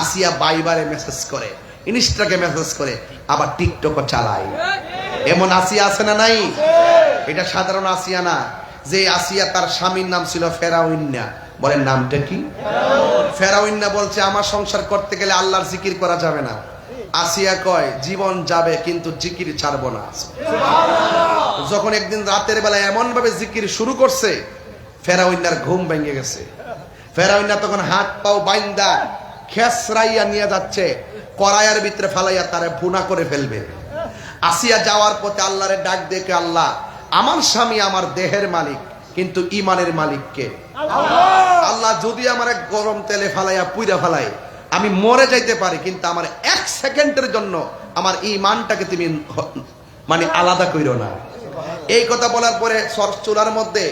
আসিয়া বাইবারে মেসেজ করে, ইনস্টাগ্রামে মেসেজ করে, আবার টিকটকও চালায়। এমন আসিয়া আছে না নাই? এটা সাধারণ আসিয়া না। যে আসিয়া তার স্বামীর নাম ছিল ফেরাউন্না। বলেন নামটা কি? ফেরাউন্না বলছে আমার সংসার করতে গেলে আল্লাহর জিকির করা যাবে না। আসিয়া কয় জীবন যাবে কিন্তু জিকির ছাড়বো না। যখন একদিন রাতের বেলা এমন ভাবে জিকির শুরু করছে, ফেরাউন্নার ঘুম ভেঙে গেছে। ফেরাউন্না তখন হাত পাও বাইন্দা খেসরাইয়া নিয়ে যাচ্ছে, কড়াইয়ের ভিতরে ফালাইয়া তারে ভুনা করে ফেলবে। আসিয়া যাওয়ার পথে আল্লাহরে ডাক দেখে, আল্লাহ আমার স্বামী আমার দেহের মালিক, কিন্তু ইমানের মালিক কে? আল্লাহ যদি আমার গরম তেলে ফালাইয়া পুইরা ফালাই, আমি মরে যাইতে পারি, কিন্তু আমার 1 সেকেন্ডের জন্য আমার ইমানটাকে তুমি মানে আলাদা কইরো না। এই কথা বলার পরে চুলার মধ্যে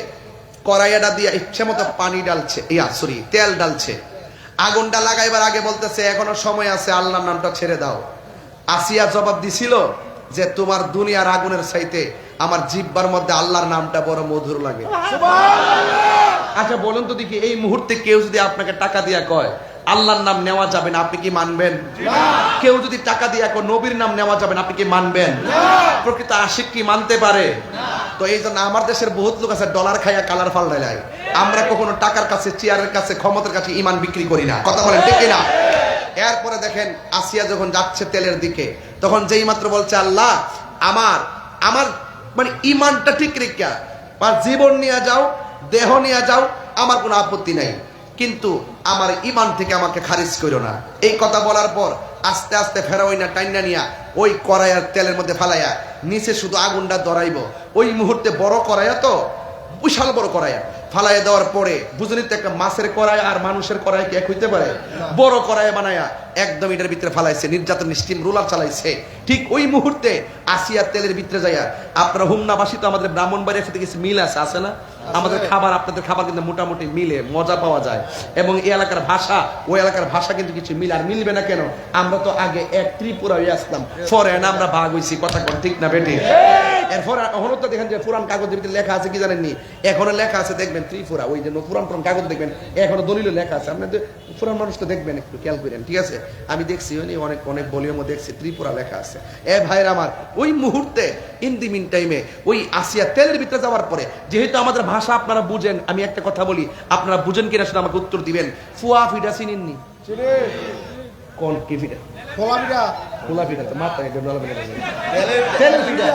কড়াইয়াটা দিয়ে ইচ্ছে মতো পানি ডালছে, তেল ডালছে। আগুনটা লাগাইবার আগে বলতেছে এখনো সময় আছে, আল্লাহর নামটা ছেড়ে দাও। আসিয়া জবাব দিছিল যে তোমার দুনিয়ার আগুনের চাইতে আমার জিহ্বার মধ্যে আল্লাহর নামটা বড় মধুর লাগে। আচ্ছা বলুন তো দেখি, এই মুহূর্তে কেউ যদি আপনাকে টাকা দিয়া কয় আল্লাহর নাম নেওয়া যাবে না, আপনি কি মানবেন? কেউ যদি টাকা দিয়া কয় নবীর নাম নেওয়া যাবে না, আপনি কি মানবেন? প্রকৃত আশিক কি মানতে পারে? তো এই জন্য আমার দেশের বহুত লোক আছে ডলার খাইয়া কালার ফাল্টায়। আমরা কখনো টাকার কাছে, চেয়ারের কাছে, ক্ষমতার কাছে ইমান বিক্রি করি না। কথা বলেন ঠিক না? এরপরে দেখেন আসিয়া যখন যাচ্ছে তেলের দিকে, তখন যেই মাত্র বলছে আল্লাহ আমার মানে ইমানটা ঠিক রেখা জীবন নিয়ে যাও, দেহ নিয়ে যাও, আমার কোনো আপত্তি নাই, কিন্তু আমার ইমান থেকে আমাকে খারিজ করো না। এই কথা বলার পর আস্তে আস্তে ফেরাউন্না টাইনা নিয়া ওই কড়াইয়ের তেলের মধ্যে ফালাইয়া নিচে শুধু আগুনটা ধরাইব। ওই মুহূর্তে বড় কড়াইয়া, তো বিশাল বড় কড়াইয়া, ফালাই দেওয়ার পরে বুঝলি তো একটা মাছের কড়াই আর মানুষের কড়াই কি এক হইতে পারে? বড় কড়াই বানায়া একদম এটার ভিতরে ফালাইছে, নির্যাতন স্টিম রোলার চালাইছে। ঠিক ওই মুহূর্তে আসিয়া তেলের ভিতরে যাইয়া, আপনারা হুমনাবাসী তো আমাদের ব্রাহ্মণবাড়ির সাথে কিছু মিল আছে না? আমাদের খাবার আপনাদের খাবার কিন্তু মোটামুটি মিলে, মজা পাওয়া যায়। এবং এই এলাকার ভাষা ওই এলাকার ভাষা কিন্তু কিছু মিল। আর মিলবে না কেন? আমরা তো আগে এক ত্রিপুরা হয়ে আসলাম, পরে না আমরা ভাগ হইছি। কথা কোন ঠিক না বেটি? এরপর এখনো তো দেখেন যে পুরান কাগজের ভিতরে লেখা আছে কি জানেননি? এখনো লেখা আছে দেখবেন ত্রিপুরা, ওই যে পুরান পুরান কাগজ দেখবেন এখনো দলিল লেখা আছে। আপনাদের পুরান মানুষ তো দেখবেন, একটু খেয়াল করেন, ঠিক আছে? আমি দেখছি অনেক অনেক বলিও দেখছি ত্রিপুরা লেখা আছে। এ ভাইরা আমার, ওই মুহূর্তে ইন দি মিন টাইমে ওই আসিয়া তেলের ভিতরে যাওয়ার পরে, যেহেতু আমাদের ভাষা আপনারা বুঝেন, আমি একটা কথা বলি, আপনারা বুঝেন কিনা সেটা আমাকে উত্তর দিবেন। ফুয়া ফিডা চিনেননি? কোন কি ফিডা? ফুলা ফিডা তো মাথা তেলের ফিডা,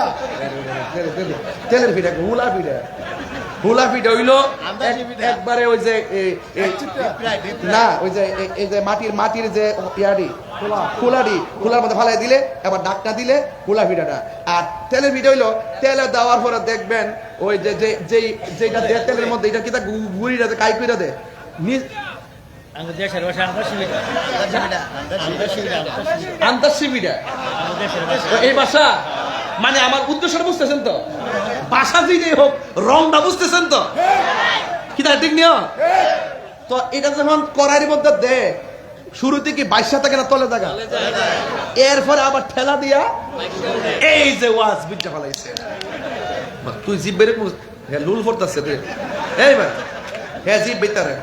তেলের ফিডা, হুলা ফিডা। হুলা ফিডা হইলো একবারে ওই যে না, ওই যে এই যে মাটির যে ইয়াডি খোলার মধ্যে ফালাই দিলে এবার ডাকটা দিলে হুলা ফিডাটা। আর তেলের ফিডা হইলো তেলে দেওয়ার পরে দেখবেন ওই যে যেটা দেয় তেলের মধ্যে, এটা কি তা গুড়িটা কাই কইরা দেয় এই ভাষা। মানে আমার উদ্দেশ্যটা বুঝতেছেন তো? ভাষা যেটাই হোক, রংটা বুঝতেছেন তো? কি তা ঠিক নিও তো? এটা যখন কড়াইয়ের মধ্যে দে, শুরুতে কি বাইশা থাকে না তলে জায়গা, এরপরে আবার ঠেলা দিয়া এই যে ওয়াজ বিদ্যা ফলাইছে। তুই জিভ বেরে লুল পড়তেছে তুই, এই ভাই হ্যাঁ জিভ বেতারে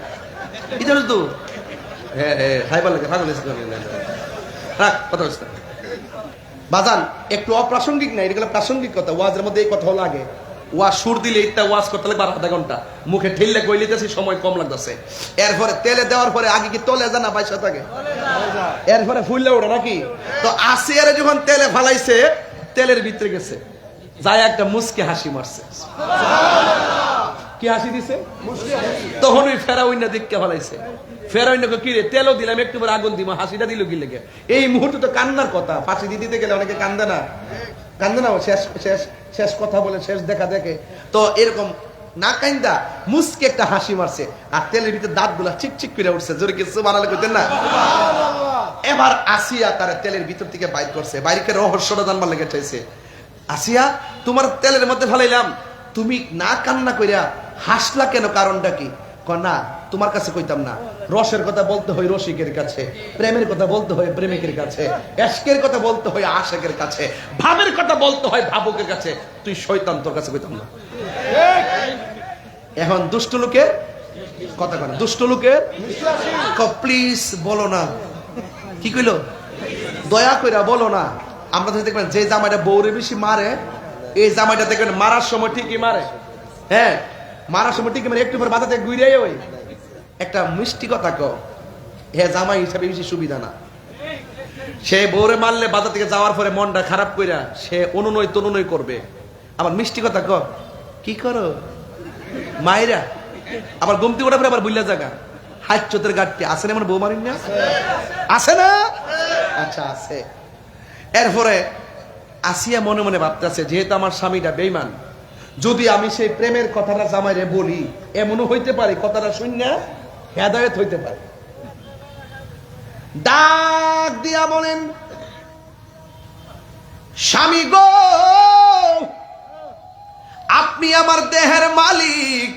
এটা তো হ্যাঁ খাইবার লাগে ভালো রাখ কথা বলতে বাজান। একটু অপ্রাসঙ্গিক না, এগুলো প্রাসঙ্গিক কথা। ওয়াজের মধ্যে এই কথা লাগে, ওয়াজ সুর দিলে এটা ওয়াজ করতে লাগবে আধা ঘন্টা, মুখে ঠেললে কইলিতেছি সময় কম লাগতেছে। এরপরে তেলে দেওয়ার পরে আগে কি তলে যায় না পয়সা থাকে, এরপরে ফুললে ওঠে নাকি? তো আসিয়ারে যখন তেলে ফালাইছে, তেলের ভিতরে গেছে, যায় একটা মুসকে হাসি মারছে। কি হাসি দিছে? তখন ওই ফেরাউইনা দিককে ফলাইছে। ফেরাউইনাকে কি রে তেলও দিলাম, একটু পরে আগুন দিমা, হাসিটা দিল কি লেগে? এই মুহূর্তে তো কান্নার কথা। ফাঁসি দিতে গেলে অনেকে কান্দে না, কান্দে না? শেষ শেষ শেষ কথা বলে, শেষ দেখা দেখে তো এরকম না কান্দা মুসকে একটা হাসি মারছে। আর তেলের ভিতরে দাঁত গুলা চিকচিক করে উঠছে। জোরে কিছু বানালে কইতেন না? এবার আসিয়া তার তেলের ভিতর থেকে বাইর করছে, বাইরকে রহস্যটা জানবার লেগে চাইছে। আসিয়া, তোমার তেলের মধ্যে ফেলাইলাম, তুমি না কান্না কইরা হাসলা কেন? কারণটা কি? না তোমার কাছে কইতাম না। রসের কথা বলতে হয় রসিকের কাছে, প্রেমের কথা বলতে হয় প্রেমিকের কাছে, এশকের কথা বলতে হয় আশেকের কাছে, ভাবের কথা বলতে হয় ভাবুকের কাছে। তুই শয়তান, তোর কাছে কইতাম না। এখন দুষ্ট লোকের কথা কয়, দুষ্ট লোকের প্লিজ বলো না। কি কইলো? দয়া কইরা বলো না। আমরা তো দেখবেন যে জামাইটা বউরে বেশি মারে, এই জামাইটা দেখবেন মারার সময় ঠিকই মারে। হ্যাঁ, মারার সময় ঠিকই মারে, একটু পর বাজাতে ঘুরে ওই একটা মিষ্টি কথা কো, হ্যাঁ জামাই হিসাবে বেশি সুবিধা না। সে বউরে মারলে বাজার থেকে যাওয়ার পরে মনটা খারাপ কইরা সে অনুনয় তনুনয় করবে। আবার মিষ্টি কথা কো, কি করো মায়েরা, আবার গমতি ওটা পরে আবার বুঝলা জায়গা হাত চোতের গাঠটি আছে না? আমার বউ মারিন না আছে না? আচ্ছা আছে। এরপরে আসিয়া মনে মনে ভাবতেছে, যেহেতু আমার স্বামীটা বেঈমান, যদি আমি সেই প্রেমের কথাটা জামাইরে বলি, এমনও হইতে পারে কথাটা শুনে হেদায়েত হইতে পারে। ডাক দিয়া বলেন, স্বামী গো, আপনি আমার দেহের মালিক,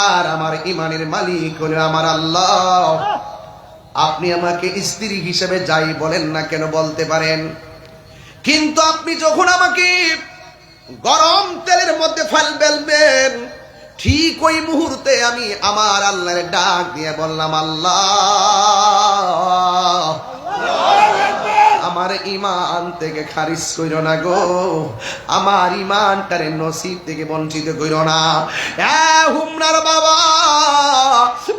আর আমার ইমানের মালিক হলো আমার আল্লাহ। আপনি আমাকে স্ত্রী হিসেবে যাই বলেন না কেন বলতে পারেন, কিন্তু আপনি যখন আমাকে গরম তেলের মধ্যে ফেলবেন, ঠিক ওই মুহূর্তে আমি আমার আল্লাহর ডাক দিয়ে বললাম, আল্লাহ আমার ইমান থেকে খারিজ কইরো না গো, আমার ইমানটারে নসিব থেকে বঞ্চিত কইরো না। হুমনার বাবা,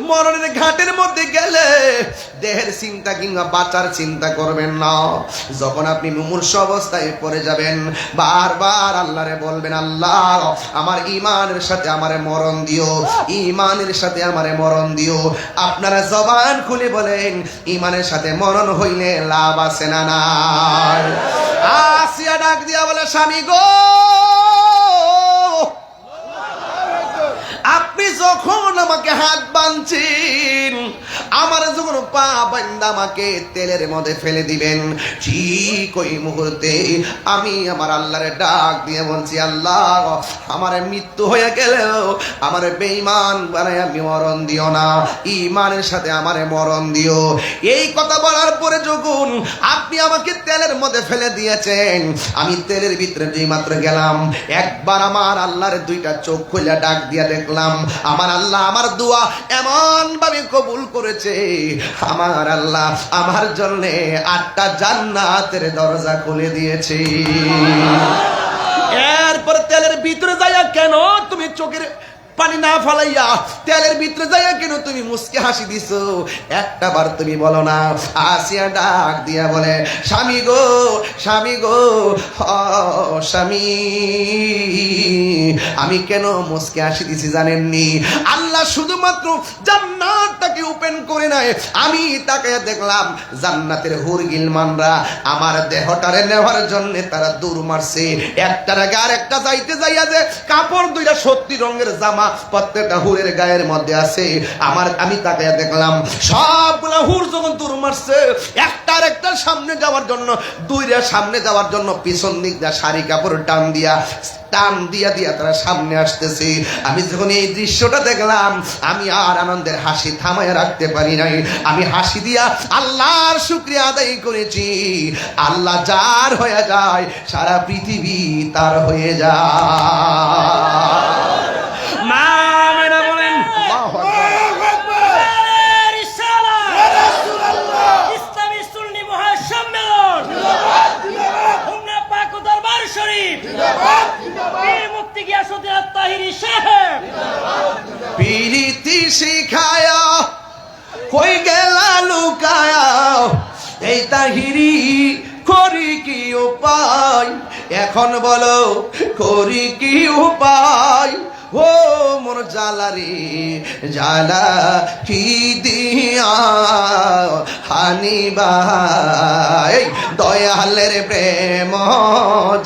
মরণের ঘাটের মধ্যে গেলে দেহের চিন্তা কিংবা বাঁচার চিন্তা করবেন না। যখন আপনি মুমূর্ষ অবস্থায় পড়ে যাবেন, বারবার আল্লাহরে বলবেন, আল্লাহ আমার ইমানের সাথে আমারে মরণ দিও, ইমানের সাথে আমারে মরণ দিও। আপনারা জবান খুলে বলেন, ইমানের সাথে মরণ হইলে লাভ আছে না নাই? আসিয়া ডাক দিয়া বলে, স্বামী গো, আপনি আমাকে হাত বাঁধছেন, আমার যখন পা বান্ধা আমাকে তেলের মধ্যে ফেলে দিবেন, ঠিক ওই মুহূর্তে আমি আমার আল্লাহরে ডাক দিয়ে বলছি, আল্লাহ আমার মৃত্যু হয়ে গেলেও আমার বেঈমান বানায় আমি মরণ দিও না, ঈমানের সাথে আমারে মরণ দিও। এই কথা বলার পরে যখন আপনি আমাকে তেলের মধ্যে ফেলে দিয়েছেন, আমি তেলের ভিতরে যেই মাত্র গেলাম, একবার আমার আল্লাহর দুইটা চোখ খুলে ডাক দিয়া দেখলাম, আমার আল্লাহ আমার দোয়া এমন ভাবে কবুল করেছে, আমার আল্লাহ আমার জন্য 8টা জান্নাতের দরজা খুলে দিয়েছে। এরপর তেলের ভিতরে যাইয়া কেন তুমি চোখের পানি না ফালাইয়া, তেলের ভিতরে যাইয়া কেন তুমি মুস্কে হাসি দিছো, একটা বার তুমি বলো না। আসিয়া ডাক দিয়া বলে, স্বামী গো, স্বামী গো, স্বামী, আমি কেন মুস্কে হাসি দিছি জানেননি? আল্লাহ শুধুমাত্র জান্নাতটাকে ওপেন করে নাই, আমি তাকে দেখলাম জান্নাতের হুর গিলমানরা আমার দেহটারে নেওয়ার জন্য তারা দূর মারছে, একটার আগে আর একটা যাইতে যাইয়া যে কাপড় দুইটা 70 রঙের জামা প্রত্যেকটা হুরের গায়ের মধ্যে আছে, আমি তাকে দেখলাম সবগুলা হুর যখন দূর মারছে, একটার একটা সামনে যাওয়ার জন্য, দুইটা সামনে যাওয়ার জন্য পিছন দিক দিয়া শাড়ি কাপড় টান দিয়া দিয়া তারা সামনে আসতেছে। আমি যখন এই দৃশ্যটা দেখলাম, আমি আর আনন্দের হাসি থামায় রাখতে পারি নাই, আমি হাসি দিয়া আল্লাহর শুকরিয়া আদায় করেছি। আল্লাহ যার হয়ে যায়, সারা পৃথিবী তার হয়ে যায়। মা মেনা বলেন, আল্লাহু আকবার। ইসলামী সুন্নি মহাসম্মেলন, খুলনা পাক ও দরবার শরীফ, পীর মুফতি গিয়াসউদ্দিন আত-তাহিরি সাহেব, প্রীতি শিখায়া কই গেলা লুকায়া, এই তাহিরি করি কি উপায়, এখন বলো করি কি উপায়, ও মোর জালারে জালা কি দিয়া হানিবাই, দয়ালের প্রেম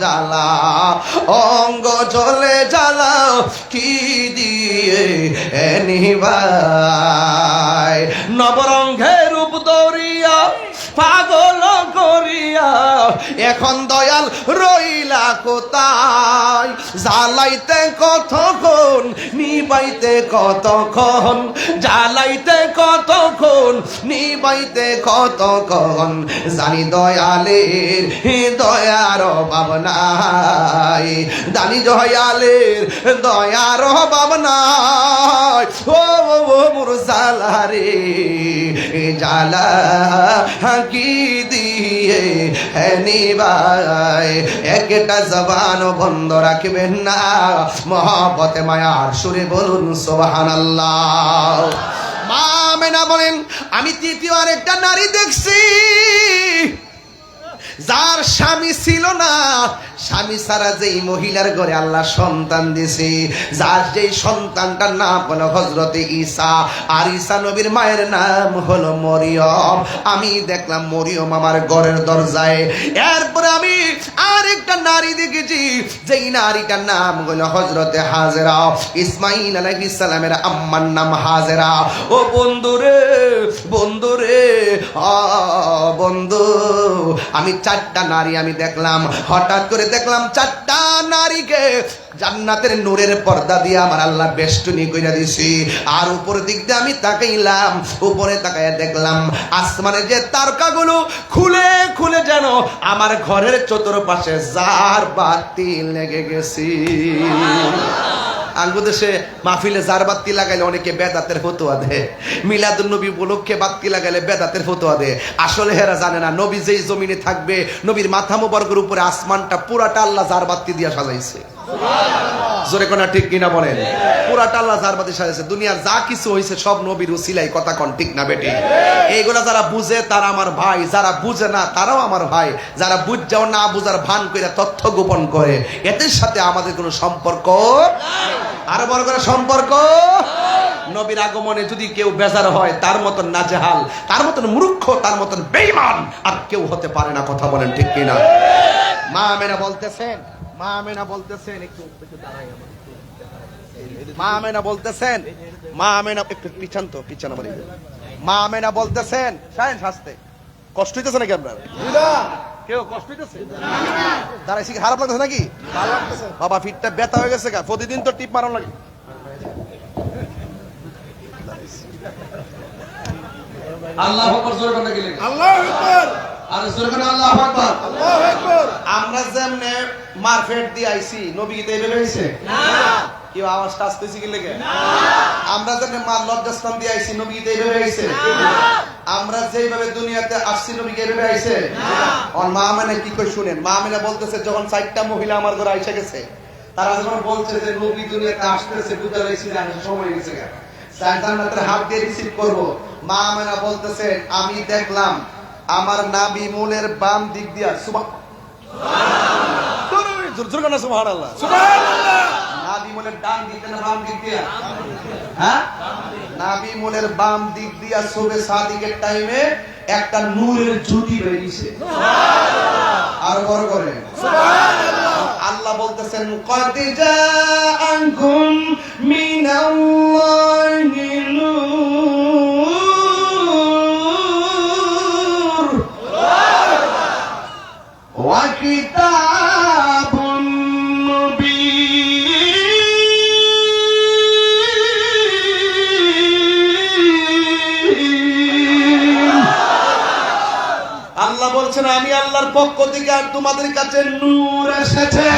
জালা অঙ্গ চলে জালা কি দিয়ে নিবাই, নবরঙ্গের রূপ দরিয়া পাগল করিয়া, এখন দয়াল রইলা কোথায়, জ্বালাইতে কতক্ষণ নিবাইতে কতক্ষণ, জ্বালাইতে কতক্ষণ নিবাইতে কতক্ষণ, জানি দয়ালের দয়ার অভাব নাই, জানি দয়ালের দয়ার অভাব নাই, ও মোর জালারে জালা কি দিয়ে নিবাই, একটা জবান বন্ধ রাখবেন না, মহব্বতে মায়ার সুরে বলুন সুবহানাল্লাহ। মা মেনা বলেন, আমি তৃতীয় আরেকটা নারী দেখছি, যার স্বামী ছিল না, স্বামী ছাড়া যেই মহিলার ঘরে আল্লাহ সন্তান দিছে, যার যেই সন্তানটার নাম হলো হযরতে ঈসা, আর ঈসা নবীর মায়ের নাম হলো মরিয়ম। আমি দেখলাম মরিয়ম আমার ঘরের দরজায়। এরপরে আমি আরেকটা নারী দেখেছি, যেই নারীটার নাম হলো হযরতে হাজেরা, ইসমাঈল আলাইহিস সালামের আম্মার নাম হাজেরা। ও বন্ধুরে, বন্ধুরে, বন্ধু, আমি 4টা নারী আমি দেখলাম, হঠাৎ করে দেখলাম 4টা নারীকে জান্নাতের নূরের পর্দা দিয়ে আমার আল্লাহ বেষ্টনী কইরা দিছি। আর উপর দিক দিয়ে আমি তাকাইলাম, উপরে তাকাইয়া দেখলাম আসমানের যে তারকাগুলো খুলে খুলে যেন আমার ঘরের চতুর্পাশে জার বাতি লেগে গেছি। আঙ্গুদেশে মাহফিলে জার বাতি লাগাইলে অনেকে বেদাতের ফতোয়া দেয়, মিলাদুন নবী উপলক্ষে বাতি লাগাইলে বেদাতের ফতোয়া দেয়। আসলে হেরা জানে না, নবী যেই জমিনে থাকবে, নবীর মাথা মোবারকের উপরে আসমানটা পুরাটা আল্লাহ জার বাতি দিয়া সাজাইছে। জোরে কোনা ঠিক কিনা বলেন? পুরাটা আল্লাহ জার বাতি সাজাইছে। দুনিয়ার যা কিছু হইছে সব নবীর উসিলাই, কথা কোন ঠিক না বেটি? এইগুলা যারা বুঝে তারা আমার ভাই, যারা বুঝে না তারাও আমার ভাই। যারা বুঝাও না বুঝার ভান করে তথ্য গোপন করে, এদের সাথে আমাদের কোনো সম্পর্ক নাই। আরো বড় করে সম্পর্ক। নবীর আগমনে যদি কেউ বেজার হয়, তার মতন নাজেহাল, তার মতন মূর্খ, তার মতন বেঈমান আর কেউ হতে পারে না। কথা বলেন ঠিক কিনা? মা মেনা বলতেছেন, মা আমেনা বলতেছেন একটু দাঁড়াই আমার মা আমেনা বলতেছেন, মা আমেনা একটু পিছান আমার মা আমেনা বলতেছেন, শাহেন শাস্তে কষ্ট হইতেছে নাকি আপনার? কেউ কষ্ট হইতেছে? দাঁড়াইছি খারাপ লাগতেছে নাকি? বাবা ফিটটা ব্যথা হয়ে গেছে গা, প্রতিদিন তো টিপ মারানো লাগে। আল্লাহু আকবার জোরে কথা গেলে আল্লাহু আকবার, আর জোরে কথা আল্লাহু আকবার। আল্লাহু আকবার। আমরা যেমনে মারফেট দিয়ে আইছি, নবী কি এইভাবে হইছে? না। কেউ আওয়াজটা আসতেছি কি লেগে? না। আমরা যেমনে মার লজ্জাস্থান দিয়ে আইছি, নবী কি এইভাবে হইছে? না। আমরা যেইভাবে দুনিয়াতে আসছি, নবী কি এইভাবে আইছে? না। আর মা মানে কি কই শুনেন, মা মানে বলতেছে যখন 4টা মহিলা আমার ঘরে আইসা গেছে, তারা যখন বলছে যে নবী দুনিয়াতে আসতেছে, বুঝতে পারছি না সময় হয়ে গেছে, জান্নাতের হাত দিয়ে রিসিভ করব। মা আমেনা বলতেছে আমি দেখলাম আমার নাবি মূলের বাম দিক দিয়া সুবহানাল্লাহ, নাবি মূলের ডান দিক না বাম দিক দিয়া? হ্যাঁ, নাবি মূলের বাম দিক দিয়া সুবে সাদিকের টাইমে একটা নূরের জ্যোতি বেরিয়েছে। আর বড় করে আল্লাহ বলতেছেন কদ জাআকুম মিনাল্লাহি নূর ওয়া কিতাবুন মুবিন। আল্লাহ বলছেন আমি আল্লাহর পক্ষ থেকে আর তোমাদের কাছে নূর এসেছে।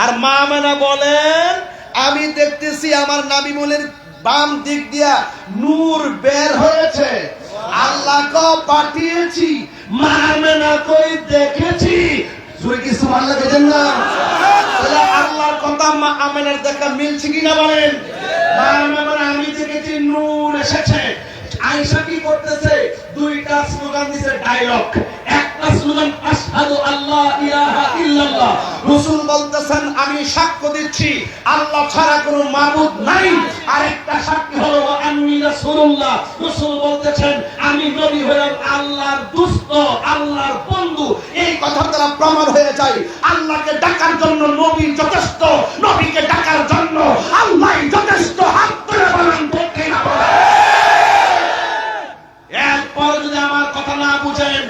আর মা আমেনা বলেন আমি দেখতেছি আমার নাবি মূলের বাম দিক দিয়া নূর বের হয়েছে। আল্লাহ কো পাঠিয়েছি, মা আমেনা কই দেখেছি। জোরে কি সুবহানাল্লাহ বলেন না? তাহলে আল্লাহর কথা মা আমেনার দেখা মিলছে কিনা বলেন? মা আমেনা বলেন আমি দেখেছি নূর এসেছে। আয়েশা কি করতেছে? 2টা স্লোগান দিছে, ডায়লগ। একটা স্লোগান আশহাদু আল্লা ইলাহা ইল্লাল্লাহ, রাসূল বলতেছেন আমি সাক্ষ্য দিচ্ছি আল্লাহ ছাড়া কোনো মাবুদ নাই। আরেকটা সাক্ষী হলো আন্নী রাসূলুল্লাহ, রাসূল বলতেছেন আমি নবী হলাম আল্লাহর দোস্ত, আল্লাহর বন্ধু। এই কথা দ্বারা প্রমাণ হয়ে যায় আল্লাহকে ডাকার জন্য নবী যথেষ্ট, নবীকে ডাকার জন্য আল্লাহই যথেষ্ট। হাত তুলে বলেন ঠিক কিনা বলেন? এরপর যদি আমার কথা না বুঝেন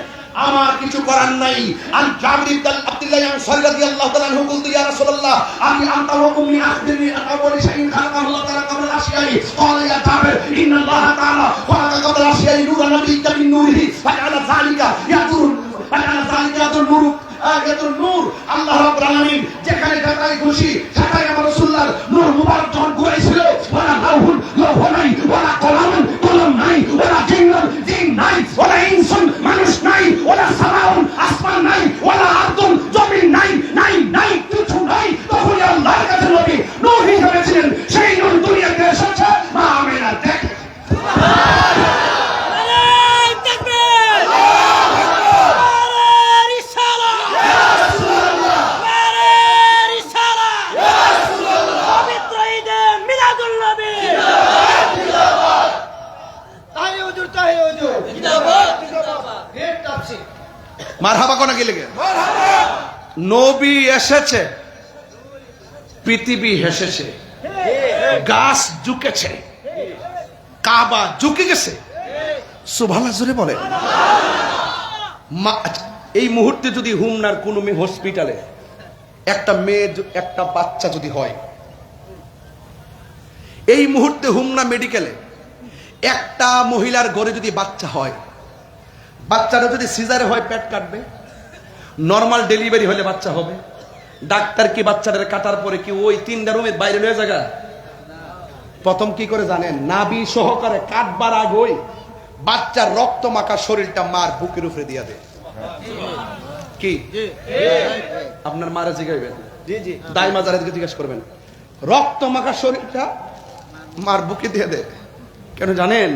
আমার কিছু করার নাই। আন জাবির ইবনে আব্দুল্লাহ আনসারী রাদিয়াল্লাহু তাআলা আনহু বলতে ইয়া রাসূলুল্লাহ আমি আনতা ওয়া উম্মি আখবিরনি আন আউয়ালি শাইইন খালাকাল্লাহু তাআলা ক্বাবলা আল-আশিয়াই। ক্বালা ইয়া জাবির ইন্নাল্লাহ তাআলা খালাকা ক্বাবলা আল-আশিয়াই নূরান নাবিয়্যিকা মিন নূরিহি ফাজাআলা যালিকা ইয়াদুর নূর। আল্লাহ রাব্বুল আলামিন যেখানে যেখানে খুশি সেখানে আমার রাসূলুল্লাহর নূর মুবারক যখন ঘুরাইছিল, ওয়ালা লাউহুল লাউহ নাই, ওয়ালা কলামুন কলম নাই, ওয়ালা জিন্নুন জিন নাই, ওয়ালা ইনসুন মানুষ নাই, ওয়ালা সামাউন আসমান নাই, ওয়ালা আরদুন জমিন নাই, নাই কিছু নাই। তখন আল্লাহর কাছে নবী নূর হিসেবে ছিলেন। সেই নূর দুনিয়াতে এসেছে মা আমেনা দেখে। মারহাবা কোনা কি লেগে? নবী এসেছে, পৃথিবী হেসেছে, গাছ ঝুঁকেছে, কাবা ঝুঁকে গেছে। সুবহানাল্লাহ জোরে বলে। এই মুহূর্তে যদি হুমনার কোন হসপিটালে একটা মেয়ে একটা বাচ্চা যদি হয়, এই মুহূর্তে হুমনা মেডিকেলে একটা মহিলার ঘরে যদি বাচ্চা হয়, বাচ্চাটা যদি সিজারে হয় পেট কাটবে, নরমাল ডেলিভারি হলে বাচ্চা হবে। ডাক্তার কি বাচ্চাটার কাটার পরে কি ওই 3টা রুমের বাইরে লয়ে জায়গা? প্রথম কি করে জানেন? নাভি সহকারে কাটবার আগই বাচ্চার রক্ত মাখা শরীরটা মার বুকের উপরে দিয়া দেয়। কি আপনার মারা জিগাইবেন, দাই মাজারে জিজ্ঞেস করবেন, রক্ত মাখা শরীরটা মার বুকে দিয়ে দেয়। কেন জানেন?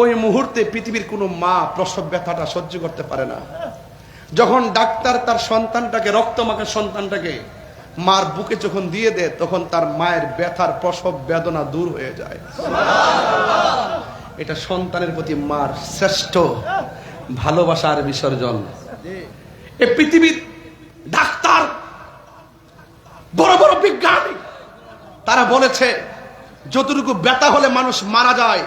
ওই মুহূর্তে পৃথিবীর কোনো মা প্রসব ব্যথাটা সহ্য করতে পারে না। যখন ডাক্তার তার সন্তানটাকে, রক্তমাখা সন্তানটাকে মার বুকে যখন দিয়ে দেয়, তখন তার মায়ের ব্যথার প্রসব বেদনা দূর হয়ে যায়। এটা সন্তানের প্রতি মার শ্রেষ্ঠ ভালোবাসার বিসর্জন। এই পৃথিবীর ডাক্তার, বড় বড় বিজ্ঞানী, তারা বলেছে যতটুকু ব্যথা হলে মানুষ মারা যায়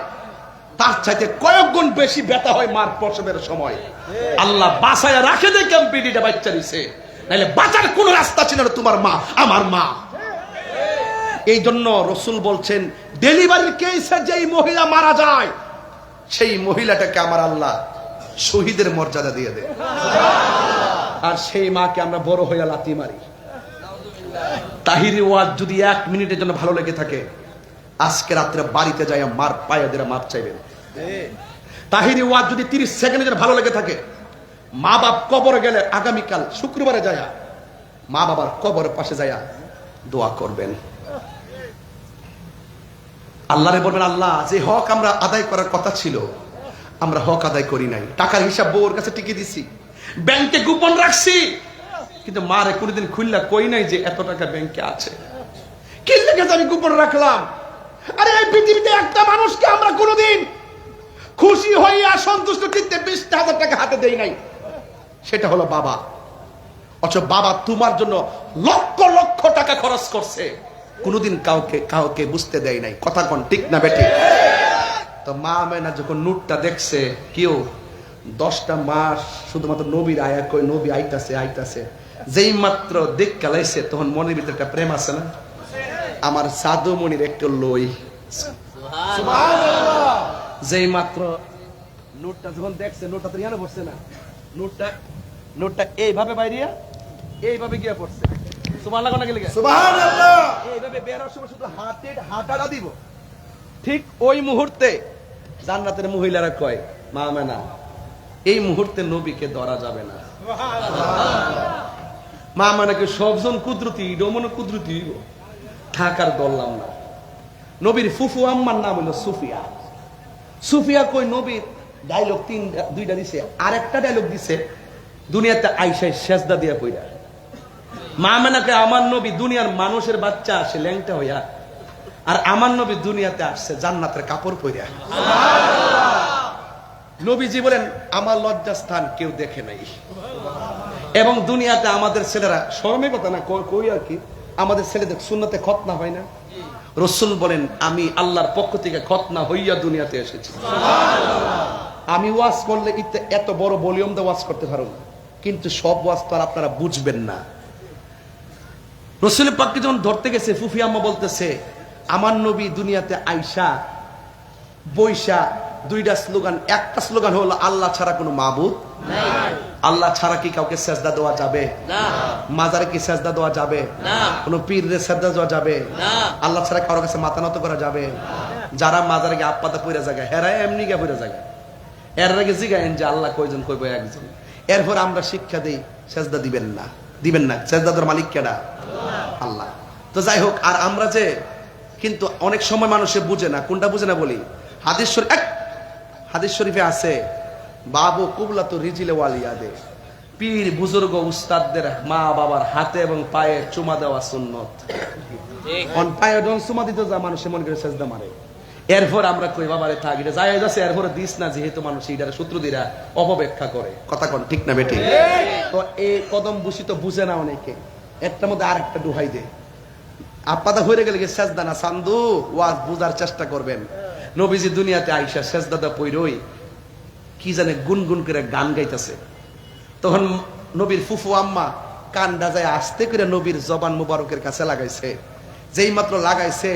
তার চাইতে কয়েক গুণ বেশি ব্যথা হয় মার প্রসবের সময়। আল্লাহ বাঁচায় রাখে দেখে বিডিটা বাচ্চা দিছে, নাইলে বাঁচার কোন রাস্তা ছিল না। তোমার মা আমার মা। এই জন্য রসুল বলছেন ডেলিভারির কেসে যেই মহিলা মারা যায় সেই মহিলাটাকে আমার আল্লাহ শহীদের মর্যাদা দিয়ে দেয়, আর সেই মাকে আমরা বড় হইয়া লাথি মারি। তাহিরি ওয়াজ যদি 1 মিনিটের জন্য ভালো লেগে থাকে, আজকে রাত্রে বাড়িতে যাই মার পায়ে দিয়ে মাপ চাইবেন। তাহিরি ওয়াজ যদি 30 সেকেন্ডের জন্য ভালো লেগে থাকে, মা বাপ কবরে গেলে আগামীকাল শুক্রবারে যায়া মা বাবার কবরের পাশে যায়া দোয়া করবেন। আল্লাহরে বলবেন, আল্লাহ যে হক আমরা আদায় করার কথা ছিল আমরা হক আদায় করি নাই। টাকার হিসাব বউর কাছে টিকে দিছি, ব্যাংকে গোপন রাখছি, কিন্তু মারে কোনদিন খুললা কই নাই যে এত টাকা ব্যাংকে আছে। কি লেগে আমি গোপন রাখলাম? আরে এই পৃথিবীতে একটা মানুষকে আমরা কোনদিন খুশি হইয়া সন্তুষ্ট চিত্তে 20,000 টাকা হাতে দেই নাই, সেটা হলো বাবা। অথচ বাবা তোমার জন্য লক্ষ লক্ষ টাকা খরচ করছে, কোনদিন কাউকে বুঝতে দেয় নাই। কথা কোন ঠিক না বেটি? তো মা মেনা যখন নোটটা দেখছে, কেউ 10টা মাস শুধুমাত্র নবীর আয়া কই নবী আইতাছে, যেই মাত্র দেখ কালাইছে তখন মনের ভিতরে একটা প্রেম আছে না, আমার সাধু মনির একটু লই। যেই মাত্র নোটটা যখন দেখছে, নোটটা তো ইয়ানে পড়ছে না, নোটটা এইভাবে বাইরিয়া এইভাবে গিয়ে পড়ছে। সুবহানাল্লাহ কোনা গেলে সুবহানাল্লাহ, এইভাবে বেরোর সময় শুধু হাঁটাটা দিব। ঠিক ওই মুহূর্তে জান্নাতের মহিলারা কয়, মা মেনা এই মুহূর্তে নবীকে ধরা যাবে না। মা মেনাকে সবজন কুদরতি রমন কুদরতি থাকার দললাম না। নবীর ফুফু আম্মার নাম হলো সুফিয়া। সুফিয়া কই নবীর ডায়লগ 2টা দিছে, আরেকটা ডায়লগ দিছে দুনিয়াতে আইসাই সেজদা দিয়া কইরা। মা মেনাকে আমার নবী দুনিয়ার মানুষের বাচ্চা আসে ল্যাংটা হইয়া, আর আমার নবী দুনিয়াতে আসছে জান্নাতের কাপড় পইরা। নবীজি বলেন আমার লজ্জাস্থান কেউ দেখে নাই, এবং দুনিয়াতে আমাদের ছেলেরা শরমের কথা না কই আর কি, আমাদের ছেলেদের সুন্নতে খতনা হয় না। রসুল বলেন আমি আল্লাহর পক্ষ থেকে খতনা হইয়া দুনিয়াতে এসেছি। আমি ওয়াজ করলে এত বড় ভলিউম দিয়ে ওয়াজ করতে পারো না, কিন্তু সব ওয়াজ তো আর আপনারা বুঝবেন না। রসুল পাককে যখন ধরতে গেছে, ফুফি আম্মা বলতেছে আমার নবী দুনিয়াতে আইসা বৈশা 2টা স্লোগান, একটা স্লোগান হলো আল্লাহ ছাড়া কোনো মাবুদ নাই। আল্লাহ ছাড়া কি কাউকে সেজদা দেওয়া যাবে না? মাজারে কি সেজদা দেওয়া যাবে না? কোনো পীরের সেজদা দেওয়া যাবে না? আল্লাহ ছাড়া কারোর কাছে মাথা নত করা যাবে? যারা মাজারে গিয়ে আপাতা পইরা জায়গায় হেরায় এমনি গিয়ে পইরা জায়গায়, এর আগে জিগায়েন যে আল্লাহ কয়জন, কইব একজন। এরপর আমরা শিক্ষা দেই সেজদা দিবেন না। সেজদা দেওয়ার মালিক কেডা? আল্লাহ। তো যাই হোক, আর আমরা যে কিন্তু অনেক সময় মানুষে বুঝে না, কোনটা বুঝে না বলি, হাদিস শরীফে আছে বাবু কুবলা তো রিজিলে ওয়ালিয়াদে, পীর বুজুর্গ উস্তাদদের মা বাবার হাতে এবং পায়ে চুমা দেওয়া সুন্নত। পায়ে যখন চুমা দিতে যা মানুষে মনে করে সেজদা মারে, এরপর আমরা কই বাবারে থাক এটা যাই যাচ্ছে, এরপরে দিস না, যেহেতু মানুষ এইটার সূত্রদিরা অপব্যাখ্যা করে। কথা কোন ঠিক না বেটি? তো এই কদম বুঝি তো বুঝে না অনেকে, একটার মধ্যে আর একটা ডুহাই দে। আপাদা হয়ে গেলে সেজদা না সান্দু, ওয়াজ বুঝার চেষ্টা করবেন। নবীজি দুনিয়াতে আইসা সেজদাদা পইরই কি জানে গুনগুন করে গান গাইতেছে, তখন নবীর ফুফু আম্মা কান্দা যায় আস্তে করে নবীর জবান মুবারকের কাছে লাগাইছে। যেই মাত্র লাগাইছে,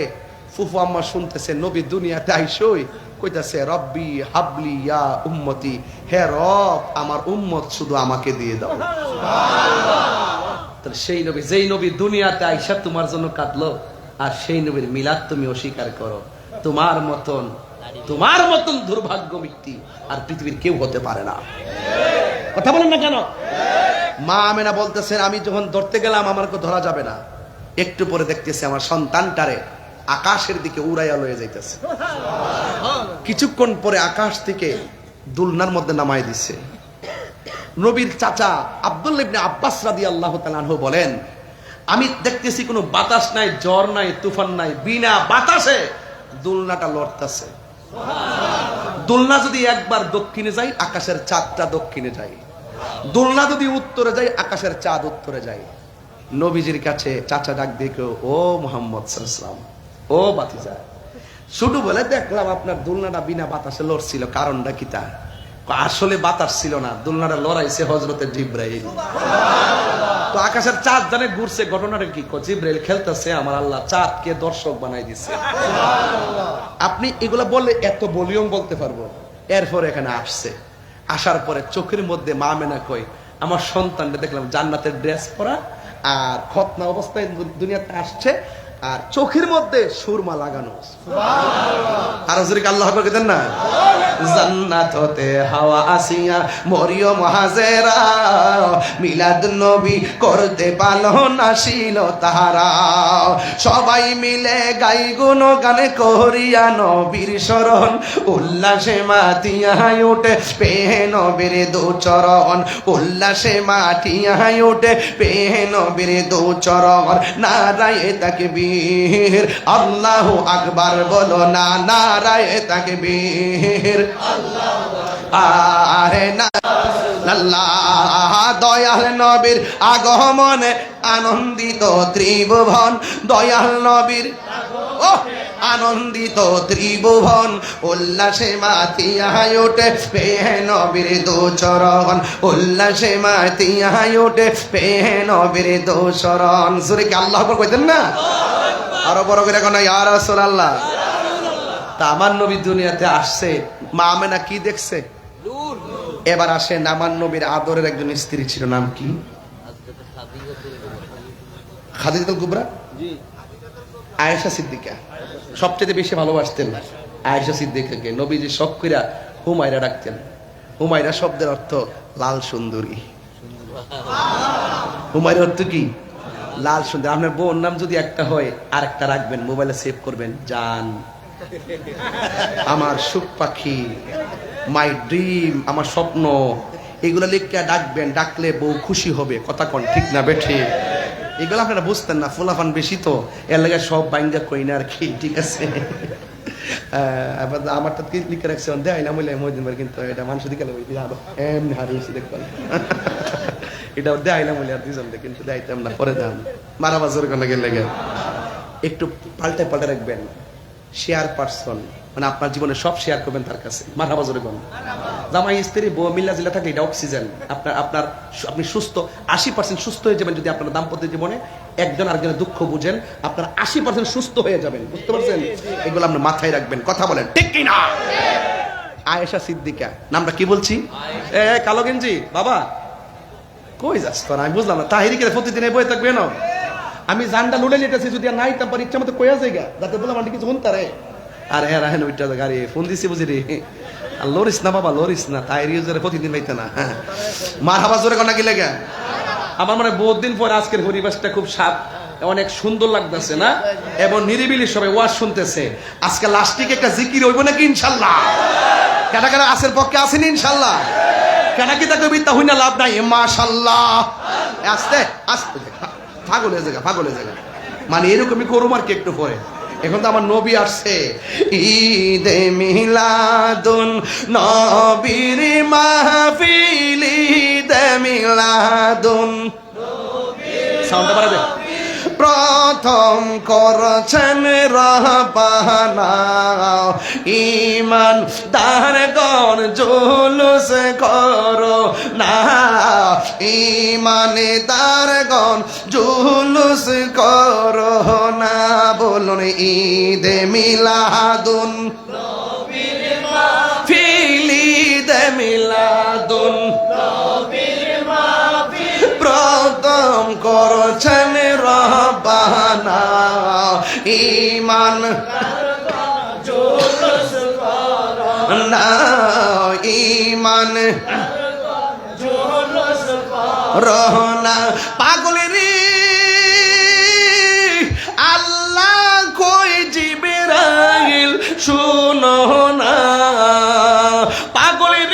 ফুফু আম্মা শুনতেছে নবী দুনিয়াতে আইসই কইতাছে রব্বি হাবলি ইয়া উম্মতি, হে রব আমার উম্মত শুধু আমাকে দিয়ে দাও। সেই নবী, যেই নবী দুনিয়াতে আইসা তোমার জন্য কাঁদলো, আর সেই নবীর মিলাদ তুমি অস্বীকার করো, তোমার মতন দুর্ভাগ্য ব্যক্তি আর পৃথিবীর কেউ হতে পারে না। কথা বলেন না কেন? মা আমেনা বলতেছেন আমি যখন ধরতে গেলাম আমাকে ধরা যাবে না, একটু পরে দেখতেছি আমার সন্তানটারে আকাশের দিকে উড়াইয়া লয়ে যাইতেছে। কিছুক্ষণ পরে আকাশ থেকে দুলনার মধ্যে নামাই দিছে। নবীর চাচা আব্দুল্লাহ ইবনে আব্বাস রাদিয়াল্লাহু তাআলা আনহু বলেন আমি দেখতেছি কোনো বাতাস নাই, ঝড় নাই, তুফান নাই, বিনা বাতাসে দুলনাটা লড়তেছে। দুলনা যদি একবার দক্ষিণে যায়, আকাশের চাঁদটা দক্ষিণে যায়। দোলনা যদি উত্তরে যায়, আকাশের চাঁদ উত্তরে যায়। নবীজির কাছে চাচা ডাক দেখো, ও মোহাম্মদ সাল্লাল্লাহু আলাইহি ওয়াসাল্লাম, ও বাতিজা, ছোট বলে দেখলাম আপনার দোলনাটা বিনা বাতাসে লড়ছিল, কারণটা কি তা? আসলে বাতাস ছিল না, দোলনাটা লড়াইছে হযরতে জিবরাইল। তো আকাশের চাঁদ জানে ঘুরছে, ঘটনাটা কি? জিবরাইল খেলতেছে, আমার আল্লাহ চাঁদকে দর্শক বানাই দিচ্ছে। আপনি এগুলা বলে এত ভলিউম বলতে পারবো। এরপর এখানে আসছে, আসার পরে চোখের মধ্যে মা মেনা কই, আমার সন্তানটা দেখলাম জান্নাতের ড্রেস পরা আর খতনা অবস্থায় দুনিয়াতে আসছে, আর চোখের মধ্যে সুরমা লাগানো। আর হুজুর আল্লাহ আকবার কইতেন না? জান্নাত হতে হাওয়া আসিয়া মরিয়ম হাজেরা, মিলাদ নবী করতে পালন আসিল তাহারা। সবাই মিলে গাই গুণ গানে করিয়া নবীর শরণ, উল্লাসে মাতিয়ায় ওঠে পেহে নবীর দুচরণ, উল্লাসে মাটিয়ায় ওঠে পেহে নবীর দুচরণ। নারায়ে তাকবীর, আল্লাহু আকবার বলো না, নারায়ে তাকবীর, আরে না আল্লাহ। দয়াল নবীর আগমনে আনন্দিত ত্রিভুবন, দয়াল নবীর আনন্দিত ত্রিভুবন, উল্লাসে মাতিয়ায় ওঠে পেহে নবীর দুচরণ, উল্লাসে মাতিয়ায় ওঠে পেহে নবীর দুচরণ। সুরে কি আল্লাহ আকবার কইতেন না? আরো বড় করে কোন ইয়া রাসূলুল্লাহ। তা আমার নবী দুনিয়াতে আসছে, মা আমেনা কি দেখছে? এবার আসেন, আমার নবীর আদরের একজন স্ত্রী ছিল, নাম কি? খাদিজাতুল কুবরা, আয়েশা সিদ্দিকা। সবচেয়ে বেশি ভালোবাসতেন আয়েশা সিদ্দিকাকে। নবীজি শখ কইরা হুমায়রা ডাকতেন। হুমায়রা শব্দের অর্থ লাল সুন্দরী। হুমায়রা অর্থ কি? লাল সুন্দরী। আপনার বোন নাম যদি একটা হয়, আর একটা রাখবেন, মোবাইলে সেভ করবেন, জান, আমার সুখ পাখি, মাই ড্রিম, আমার স্বপ্ন, এগুলো লিখে ডাকবেন। ডাকলে বউ খুশি হবে। কথা কন ঠিক না বেঠে? এগুলো আপনারা বুঝতেন না, ফুলাফান বেশি তো, এর লাগে সব বাইঙ্গা কই না আর কি, ঠিক আছে? আমারটা কি লিখে রাখছে দেয় না বলে মহিদিন, কিন্তু এটা মানুষ দিকে এমনি হারিয়েছি দেখবেন, এটা দেয় না বলে আর দুজন, কিন্তু দেয়তাম না, পরে দাম মারা বাজার কোনো গেলে একটু পাল্টে পাল্টে রাখবেন। শেয়ার পারসন মানে আপনার জীবনে সব শেয়ার করবেন তার কাছে। মারহাবা জোরে কোন? জামাই স্ত্রী বউ মিল্লা জিল্লা থাকলে এটা অক্সিজেন। আপনি সুস্থ 80% সুস্থ হয়ে যাবেন যদি আপনার দাম্পত্য জীবনে একজন আরেকজনের দুঃখ বুঝেন। আপনার 80% সুস্থ হয়ে যাবেন, বুঝতে পারছেন? এগুলো আপনি মাথায় রাখবেন। কথা বলেন ঠিক কি না? আয়েশা সিদ্দিকা নামটা কি বলছি? কালো গেঞ্জি বাবা কই যাস তোরা? আমি বুঝলাম না। তাহিরিকে প্রতিদিন বই থাকবে না, আমি জানটা লুলে যেতেছি, যদি নাই তারপর ইচ্ছা মতো কয়া যাই গা, যাতে বললাম আমি কিছু শুনতারে। আর হ্যাঁ রাহেন ওইটা গাড়ি ফোন দিছি বুঝি রে, আর লরিস না বাবা, লরিস না। তাই জোরে প্রতিদিন পাইতে না। মার হাবা জোরে কোনা কি লেগে? আমার মানে বহুত দিন পর আজকের পরিবেশটা খুব অনেক সুন্দর লাগতেছে না, এবং নিরিবিলি সবাই ওয়াজ শুনতেছে। আজকে লাস্টিক একটা জিকির হইব নাকি ইনশাল্লাহ? কেটা কেটা আসের পক্ষে আসেনি ইনশাল্লাহ? কেনা কি তাকে বিদ্যা হই না লাভ নাই। মাশাল্লাহ, আস্তে আস্তে পাগলের জায়গা, পাগলের জায়গা, মানে এরকমই করুম আর কি একটু পরে। এখন তো আমার নবী আসছে, ঈদে মিলাদুন নবীর মাহফিল, ঈদে মিলাদুন সাউন্ডটা বাড়াবে। প্রথম করছেন রহবানা, ইমান দারগণ জুলুস করো না, ইমানে দারগণ জুলুস করো না। বলুন ঈদে মিলাদুন নবীর মাহফিল, ঈদে মিলাদুন নবীর মাহফিল, প্রথম করছেন রহবানা, ইমান জুলুস করো না, ইমান জুলুস করো না। পাগলের আল্লাহ কই জিবরাইল শুনো না, পাগলের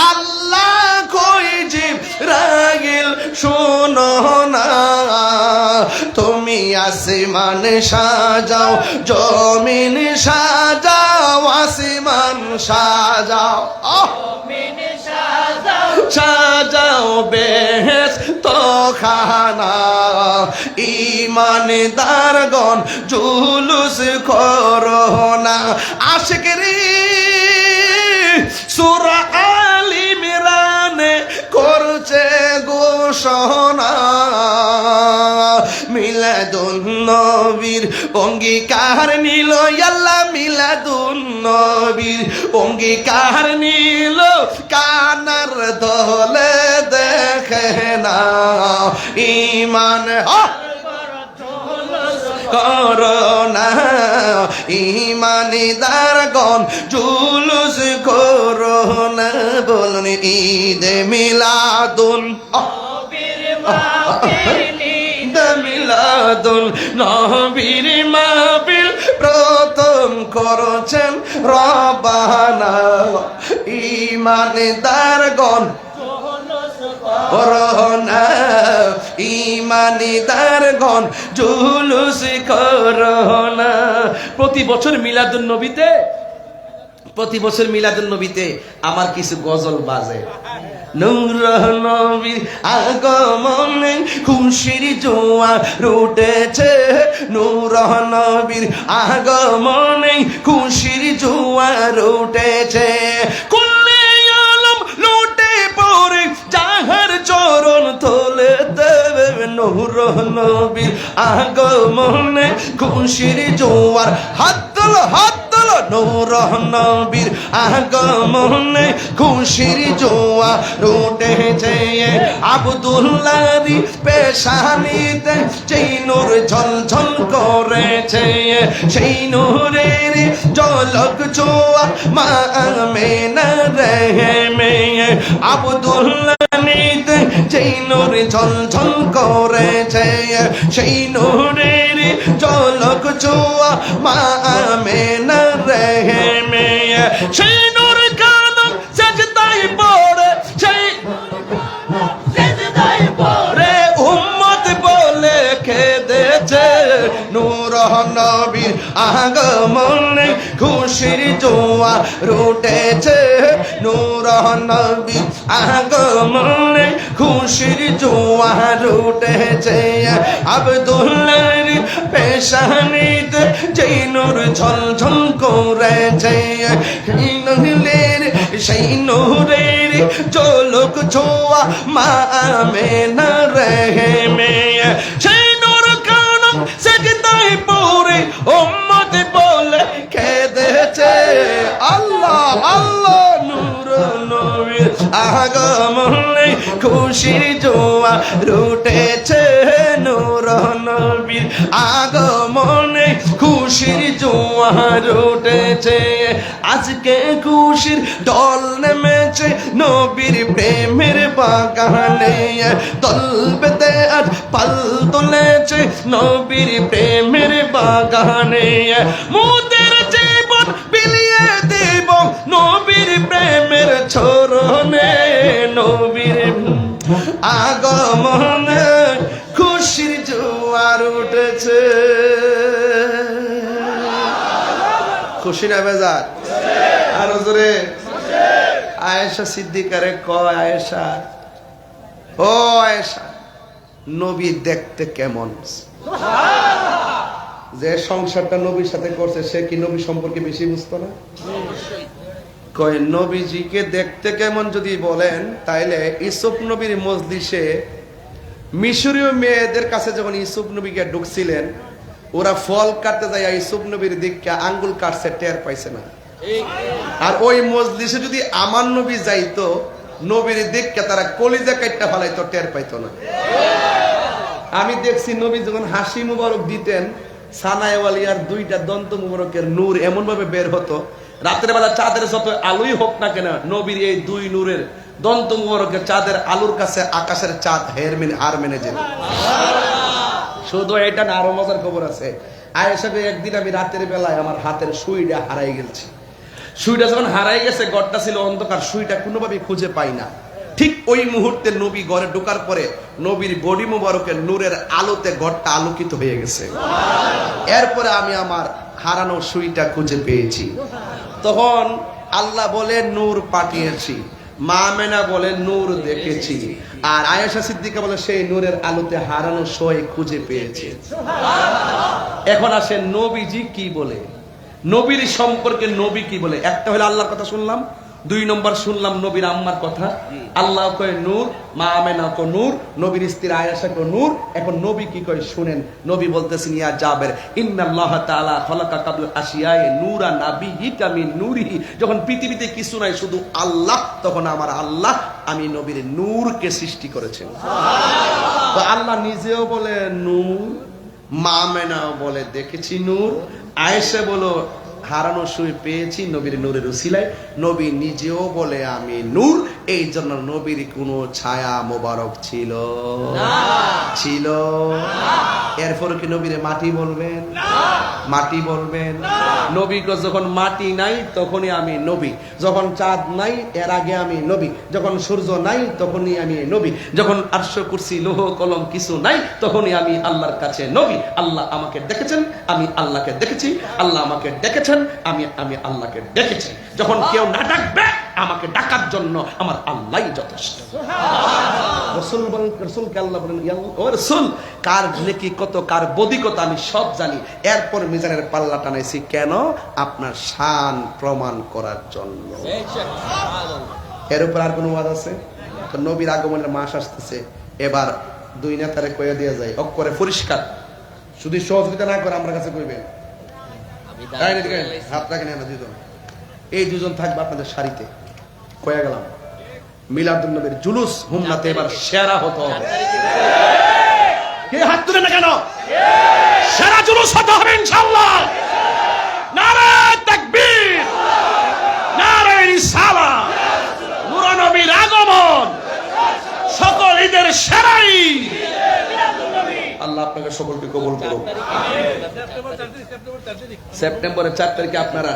আল্লাহ কই জিবরাইল শুনো না। তুমি আসমান সাজাও, জমিন সাজাও, আসমান সাজাও, জমিন সাজাও, সাজাও বেহেশত খানা ইমানদারগণ জুলুস করো না আশিকরি সূরা আল ইমরানে করছে ঘোষণা মিলাদুন নবীর অঙ্গীকার নিল আল্লাহ মিলাদুন নবীর অঙ্গীকার নিল কানার দলে দেখে না ঈমান করোনা ইমানদারগণ জুলুস করোনা বলুন ঈদ মিলাদুন মিলাদুল নবীর মাহফিল প্রথম করেছেন রব্বানা ঈমানদারগণ করোনা ঈমানদারগণ জুলুস করোনা প্রতি বছর মিলাদুন নবীতে আমার কিছু গজল বাজে নূর নবীর আগমনে খুশির জোয়ার উঠেছে নূর নবীর আগমনে খুশির জোয়ার উঠেছে কুল্লে আলম লুটে পড়ে যাহার চরণ তোলে দেবে নূর নবীর আগমনে খুশির জোয়ার হাত তোলো নূর নবীর আগমনে খুশির জোয়ার উঠেছে আব্দুল্লাহর পেশানিতে যেই নূর ঝলঝল করেছে সেই নূরের ঝলক ছোঁয়া মা আমেনার রেহেমে আব্দুল্লাহনিতে যেই নূর ঝলঝল করেছে সেই নূরের ঝলক ছোঁয়া মা আমেনার রেহেমে সেই নূর কানন সাজদায় পড়ে সেই সাজদায় পড়ে উম্মত বলে কেঁদেছে নূর নবীর আগমনে খুশির জোয়ার উঠেছে নূর নবীর আগমনে খুশির জোয়ার উঠেছে আব্দুল্লাহর পেশানিতে যেই নূর ঝলঝল করেছে সেই নূরের ঝলক ছোঁয়া মা আমেনার রেহেমে সেই নূর কানম সাজদায় পড়ে উম্মত বলে কেঁদেছে আল্লাহ আল্লাহ নূর নবীর আগমনে খুশির জোয়ার উঠেছে নূর নবীর আগমনে খুশির জোয়ার উঠেছে আজকে খুশির ঢল নেমেছে নবীর প্রেমের বাগানে দল বেঁধে আজ পাল তুলেছে নবীর প্রেমের বাগানে মোদের জীবন বিলিয়ে দেব নবীর প্রেমের ছরণে নবীর আগমনে খুশির জোয়ার উঠেছে খুশি না বেজার আর জোরে আয়েশা সিদ্দিকারে কয় আয়েশা ও আয়েশা নবী দেখতে কেমন যে সংসারটা নবীর সাথে করছে সে কি নবী সম্পর্কে বেশি বুঝতো না কয় নবীজিকে দেখতে কেমন যদি বলেন তাইলে ইউসুফ নবীর মজলিসে মিশরীয় মেয়েদের কাছে যখন ইউসুফ নবীকে ঢুকছিলেন ওরা ফল কাটতে যায় ইউসুফ নবীর দিকে আঙ্গুল কাটছে টের পাইছে না আর ওই মজলিসে যদি আমার নবী যাইতো নবীর দিকে তারা কলিজা কাটটা ফেলাইতো টের পাইতো না আমি দেখছি নবী যখন হাসি মুবারক দিতেন সানায়ওয়ালিয়ার দুইটা দন্ত মুবারকের নূর এমন ভাবে বের হতো রাতের বেলা চাঁদের যত আলোই হোক না কেন নবীর এই দুই নূরের দন্ত মুবারকের চাঁদের আলোর কাছে আকাশের চাঁদ হার মেনে যাবে শুধু এটা না আরো মজার খবর আছে আয়েশা একদিন আমি রাতের বেলায় আমার হাতের সুইটা হারাই গেছি সুইটা যখন হারাই গেছে ঘরটা ছিল অন্ধকার সুইটা কোনোভাবে খুঁজে পাই না ঠিক ওই মুহূর্তে নবী ঘরে ঢোকার পরে নবীর বডি মুবারকের নূরের আলোতে ঘরটা আলোকিত হয়ে গেছে এরপরে আমি আমার হারানো সুইটা খুঁজে পেয়েছি তখন আল্লাহ বলে নূর পাঠিয়েছি মা আমেনা বলে নূর দেখেছি, আর আয়েশা সিদ্দিকা বলে সেই নূরের আলোতে হারানো সয় খুঁজে পেয়েছে। এখন আসেন নবীজি কি বলে, নবীর সম্পর্কে নবী কি বলে। একটা হলো আল্লাহর কথা শুনলাম, 2 নম্বর শুনলাম নবীর আম্মার কথা। আল্লাহ কয় নূর, মা আমেনা কো নূর, নবীর স্ত্রী আয়েশা কো নূর। এখন নবী কি কয় শুনেন। নবী বলতেছেন ইয়া জাবের ইন্নাল্লাহ তাআলা খালাকা কাবল আশিয়ায়ে নূরা নাবিয়িকা মিন নূরিহি। যখন পৃথিবীতে কিছু নাই শুধু আল্লাহ, তখন আমার আল্লাহ আমি নবীর নূরকে সৃষ্টি করেছেন। তো আল্লাহ নিজেও বলে নূর, মা আমেনাও বলে দেখেছি নূর, আয়েশা বলো হারানো শুয়ে পেয়েছি নবীর নূরের উসিলায়। নবী নিজেও বলে আমি নূর। এই জন্য নবীর কোনো ছায়া মোবারক ছিল ছিল? এরপর কি নবীরে মাটি বলবেন? মাটি বলবেন? নবী যখন মাটি নাই তখনই আমি নবী, যখন চাঁদ নাই এর আগে আমি নবী, যখন সূর্য নাই তখনই আমি নবী, যখন আরশ কুরসি লৌহ কলম কিছু নাই তখনই আমি আল্লাহর কাছে নবী। আল্লাহ আমাকে দেখেছেন, আমি আল্লাহকে দেখেছি, আল্লাহ আমাকে ডেকেছেন, আমি আল্লাহকে ডেকেছি। যখন কেউ না ডাকবে আমাকে ডাকার জন্য আমার আল্লাহই যথেষ্ট। রাসূল বলেন, রাসূলকে আল্লাহ বলেন ও রাসূল কার নেকি কত, কার বদি কত আমি সব জানি। এরপর মিজানের পাল্লা টানাইছি কেন? আপনার শান প্রমাণ করার জন্য। এর উপর আর কোনো ওয়াজ আছে? তো নবীর আগমনের মাস আসতেছে, এবার 2 নেতারে কয়ে দিয়ে যায় অক্ষরে পরিষ্কার, শুধু সহযোগিতা না করে আমার কাছে কইবেন হাত রাখেন না, 2জন, এই 2জন থাকবে আপনাদের সারিতে। কয়ে গেলাম মিলাদুন নবীর জুলুস হুমনাতে এবার সেরা হতে হবে। কে হাত তুলে না কেন? সেরা জুলুস হতে হবে ইনশাআল্লাহ। নারে তাকবীর, নারে রিসালাত, নূর নবীর আগমন সকল ঈদের সেরাই। আল্লাহ আপনাকে সকলকে কবুল করুন। সেপ্টেম্বরের 4 তারিখে আপনারা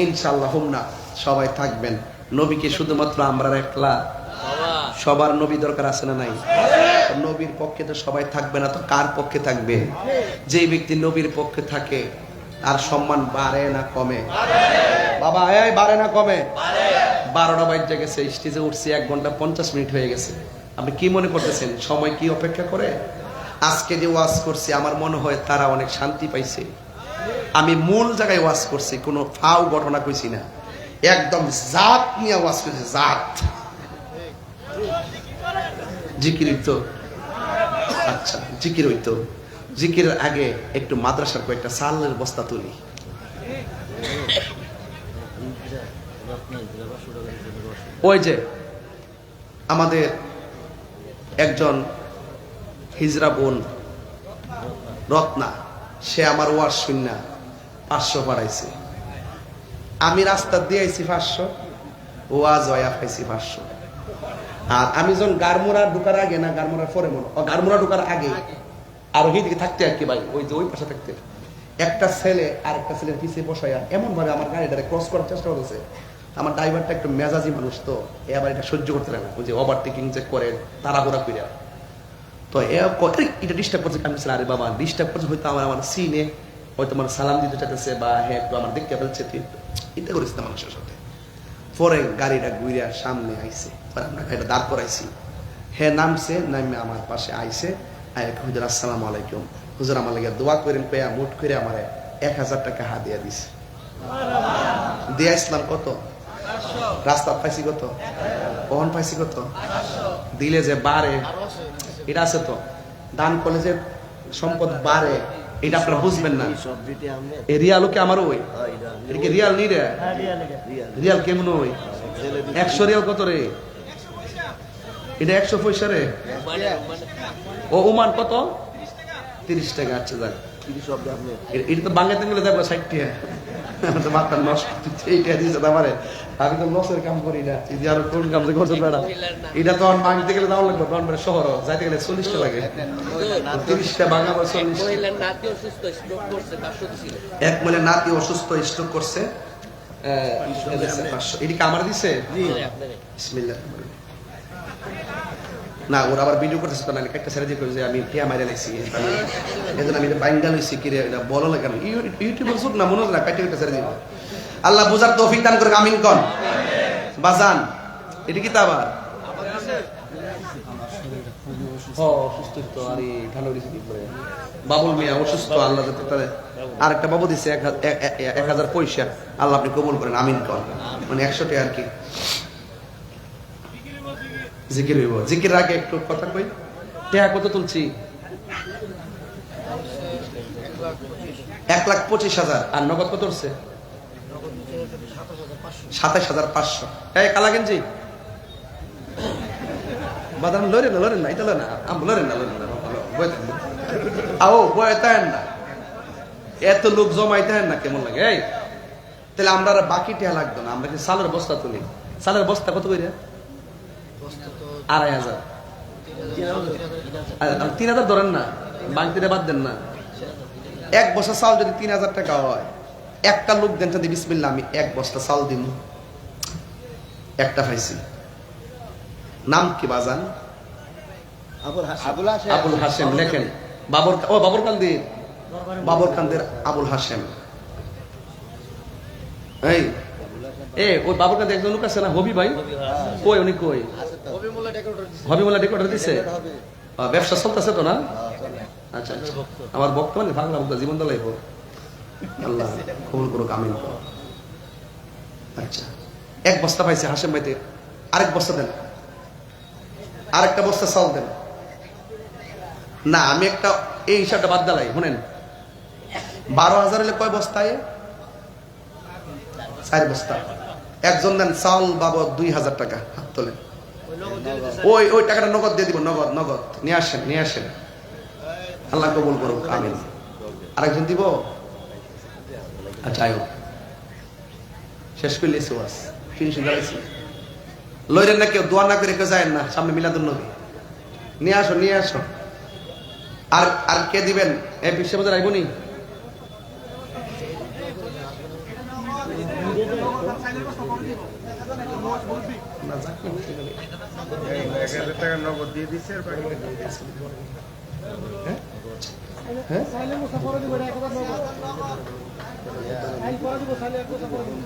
ইনশাআল্লাহ হুমনা সবাই থাকবেন। নবীকে শুধুমাত্র আমরা একলা, সবার নবী দরকার আছে না নাই? নবীর পক্ষে তো সবাই থাকবে না, তো কার পক্ষে থাকবে? যে ব্যক্তি নবীর পক্ষে থাকে আর সম্মান বাড়ে না কমে? বাবা এই বাড়ে না কমে? 12টা বাজে গেছে, স্টেজে উঠছি 1 ঘন্টা 50 মিনিট হয়ে গেছে। আপনি কি মনে করতেছেন সময় কি অপেক্ষা করে? আজকে যে ওয়াজ করছি আমার মনে হয় তারা অনেক শান্তি পাইছে। আমি মূল জায়গায় ওয়াজ করছি, কোনো ফাও ঘটনা কইছি না, একদম জাত নিয়ে ওয়াজ করছি। জাত জিকির হইতো, আচ্ছা জিকির হইতো, জিকিরের আগে একটু মাদ্রাসার কয়েকটা চালের বস্তা তুলি। ওই যে আমাদের একজন হিজরা বোন রত্না, সে আমার ওয়াজ শুননা 500 বাড়াইছে। আমি রাস্তা দিয়ে আইছি 500, ওয়াজ হইয়া পাইছি 500। আর আমি যখন গারমুরা ঢুকার আগে না গারমুরার পরে মনে, গারমুরা ঢুকার আগে আর ওই দিকে থাকতে আর কি ভাই, ওই যে ওই পাশে থাকতে একটা ছেলে আর একটা ছেলের পিছিয়ে বসাইয়া এমন ভাবে আমার গাড়িটারে ক্রস করার চেষ্টা করতেছে। আমার ড্রাইভারটা একটু মেজাজি মানুষ, তো এবার এটা সহ্য করতে পারে না, ওই যে ওভারটেকিং যে করে তাড়াহুড়া কইরা, তো এটা ডিস্টার্ব করছে। আমি আরে বাবা ডিস্টার্ব করছে, হয়তো আমার সিনে হয়তো আমার সালাম দিতে চাইতেছে বা হ্যাঁ একটু আমার দেখতে ফেলছে, এটা করেছে না মানুষের সাথে। পরে গাড়িটা ঘুরিয়া সামনে আইছে, আমরা গাড়িটা দাঁড় করাইছি, হ্যাঁ নামছে, নামে আমার পাশে আইছে, হুজুর আসসালামু আলাইকুম, হুজুর আমার লাগে দোয়া করেন পেয়া মুঠ করে আমার 1000 টাকা হাদিয়া দিছে। দিয়া ইসলাম কত? রাস্তা পাইছি কত? কখন পাইছি কত? দিলে যে বাড়ে, এটা আছে তো দান করলে যে সম্পদ বাড়ে, এটা আপনারা বুঝবেন না। এই রিয়াল কি আমার ওই এদিকে রিয়াল নি রে, রিয়াল কেমন ওই 100 রিয়াল কত রে? এটা 100 পয়সা রে। ও ওমান কত? 30 টাকা। আচ্ছা যাক, এটা তো বাংলাতে গেলে যাবো 60 টাকা। মাথা নষ্ট, এইটা দিয়েছে আমারে, আমি তো লসের কাম করি না, এই যে আরো কোন কাম যে করতে পারা, এটা তো ভাঙতে গেলে দাম লাগবে, তখন শহর যাইতে গেলে 40 টাকা লাগে, 30টা ভাঙা 40। এক মনে নাতি অসুস্থ স্ট্রোক করছে, 500। এদিকে আমার দিছে বিসমিল্লাহ না, ওরা আবার ভিডিও করতেছে তো, না একটা ছেড়ে দিয়ে যে আমি টিয়া মাইরা লাইছি, এজন্য আমি বাইঙ্গা লইছি কি রে, এটা বলো না কেন? ইউটিউবের যুগ না, মনে হয় না কাটে ছেড়ে দিব। আল্লাহ বুঝার তৌফিক দান করে, আমিন কোন বাজান। এটা কি তা আবার অসুস্থ তো আরে ঠান্ডা লেগেছে কি করে বাবুল মিয়া অসুস্থ আল্লাহ যাতে তাদের আরেকটা বাবু দিচ্ছে 1000 পয়সা আল্লাহ আপনি কবুল করেন আমিন কর মানে 100 টাকা আর কি জিকির হইব জিকির আগে একটু কথা কই টাকা কত তুলছি 1,25,000 আর নগদ কত উঠছে 27,500 এই কালা গেঞ্জি বাদাম লরেন না এটা লরেন না আম লরেন না আও বয়তায়েন না এত লোক জমাইতেন না কেমন লাগে এই তাহলে আমরা আর বাকি টাকা লাগতো না আমরা কি সালের বস্তা তুলি সালের বস্তা কত করে 2,500 3,000 ধরেন না বাংতিতে বাদ দেন না এক বস্তা চাল যদি 3,000 টাকা হয় একটা লোক দেন যদি বিসমিল্লাহ আমি এক বস্তা চাল দিন একটা পাইছি নাম কি বাজান আবুল হাশেম লেখেন বাবর কান্দের আবুল হাশেম এই ওই বাবর কান্দের একজন লোক আছে না হবি ভাই কই উনি কই হবিমুল্লাহ ডেকোরেটর দিছে ব্যবসা চলতেছে তো না আচ্ছা আমার বর্তমানে বাংলা বক্তা জীবন দালাইব আল্লাহ কবুল করুক আমিন আচ্ছা এক বস্তা পাইছে হাশেম ভাইতে আরেক বস্তা দেন আরেকটা বস্তা চাল দেন না আমি একটা এই হিসাবটা বাদ দিলাই শুনেন 12,000 হলে কয় বস্তায় 4 বস্তা একজন দেন চাল বাবদ 2,000 টাকা হাত তোলেন ওই টাকাটা নগদ দিয়ে দিব নগদ নিয়ে আসেন আল্লাহ কবুল করুক আমিন আরেকজন দিব আচ্ছা আয়ো শেষ করলে ওয়াজ ফিনিশিং দাঁড়াইছি লইরেন না কেউ দোয়া না করে কেউ যায় না সামনে মিলাদুন নবী নিয়ে আসো আর কে দিবেন এই বিশ্ব বাজার আইবনি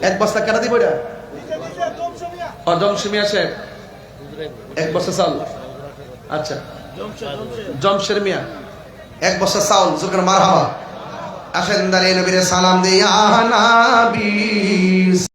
এক বস্তা কেনা দিব এটা জমশমি আছে এক বস্তা চাল আচ্ছা জমশের মিয়া এক বস্তা চাউল জোর করে মারহাবা আসেন দাঁড়িয়ে নবীরে সালাম দিয়া নবী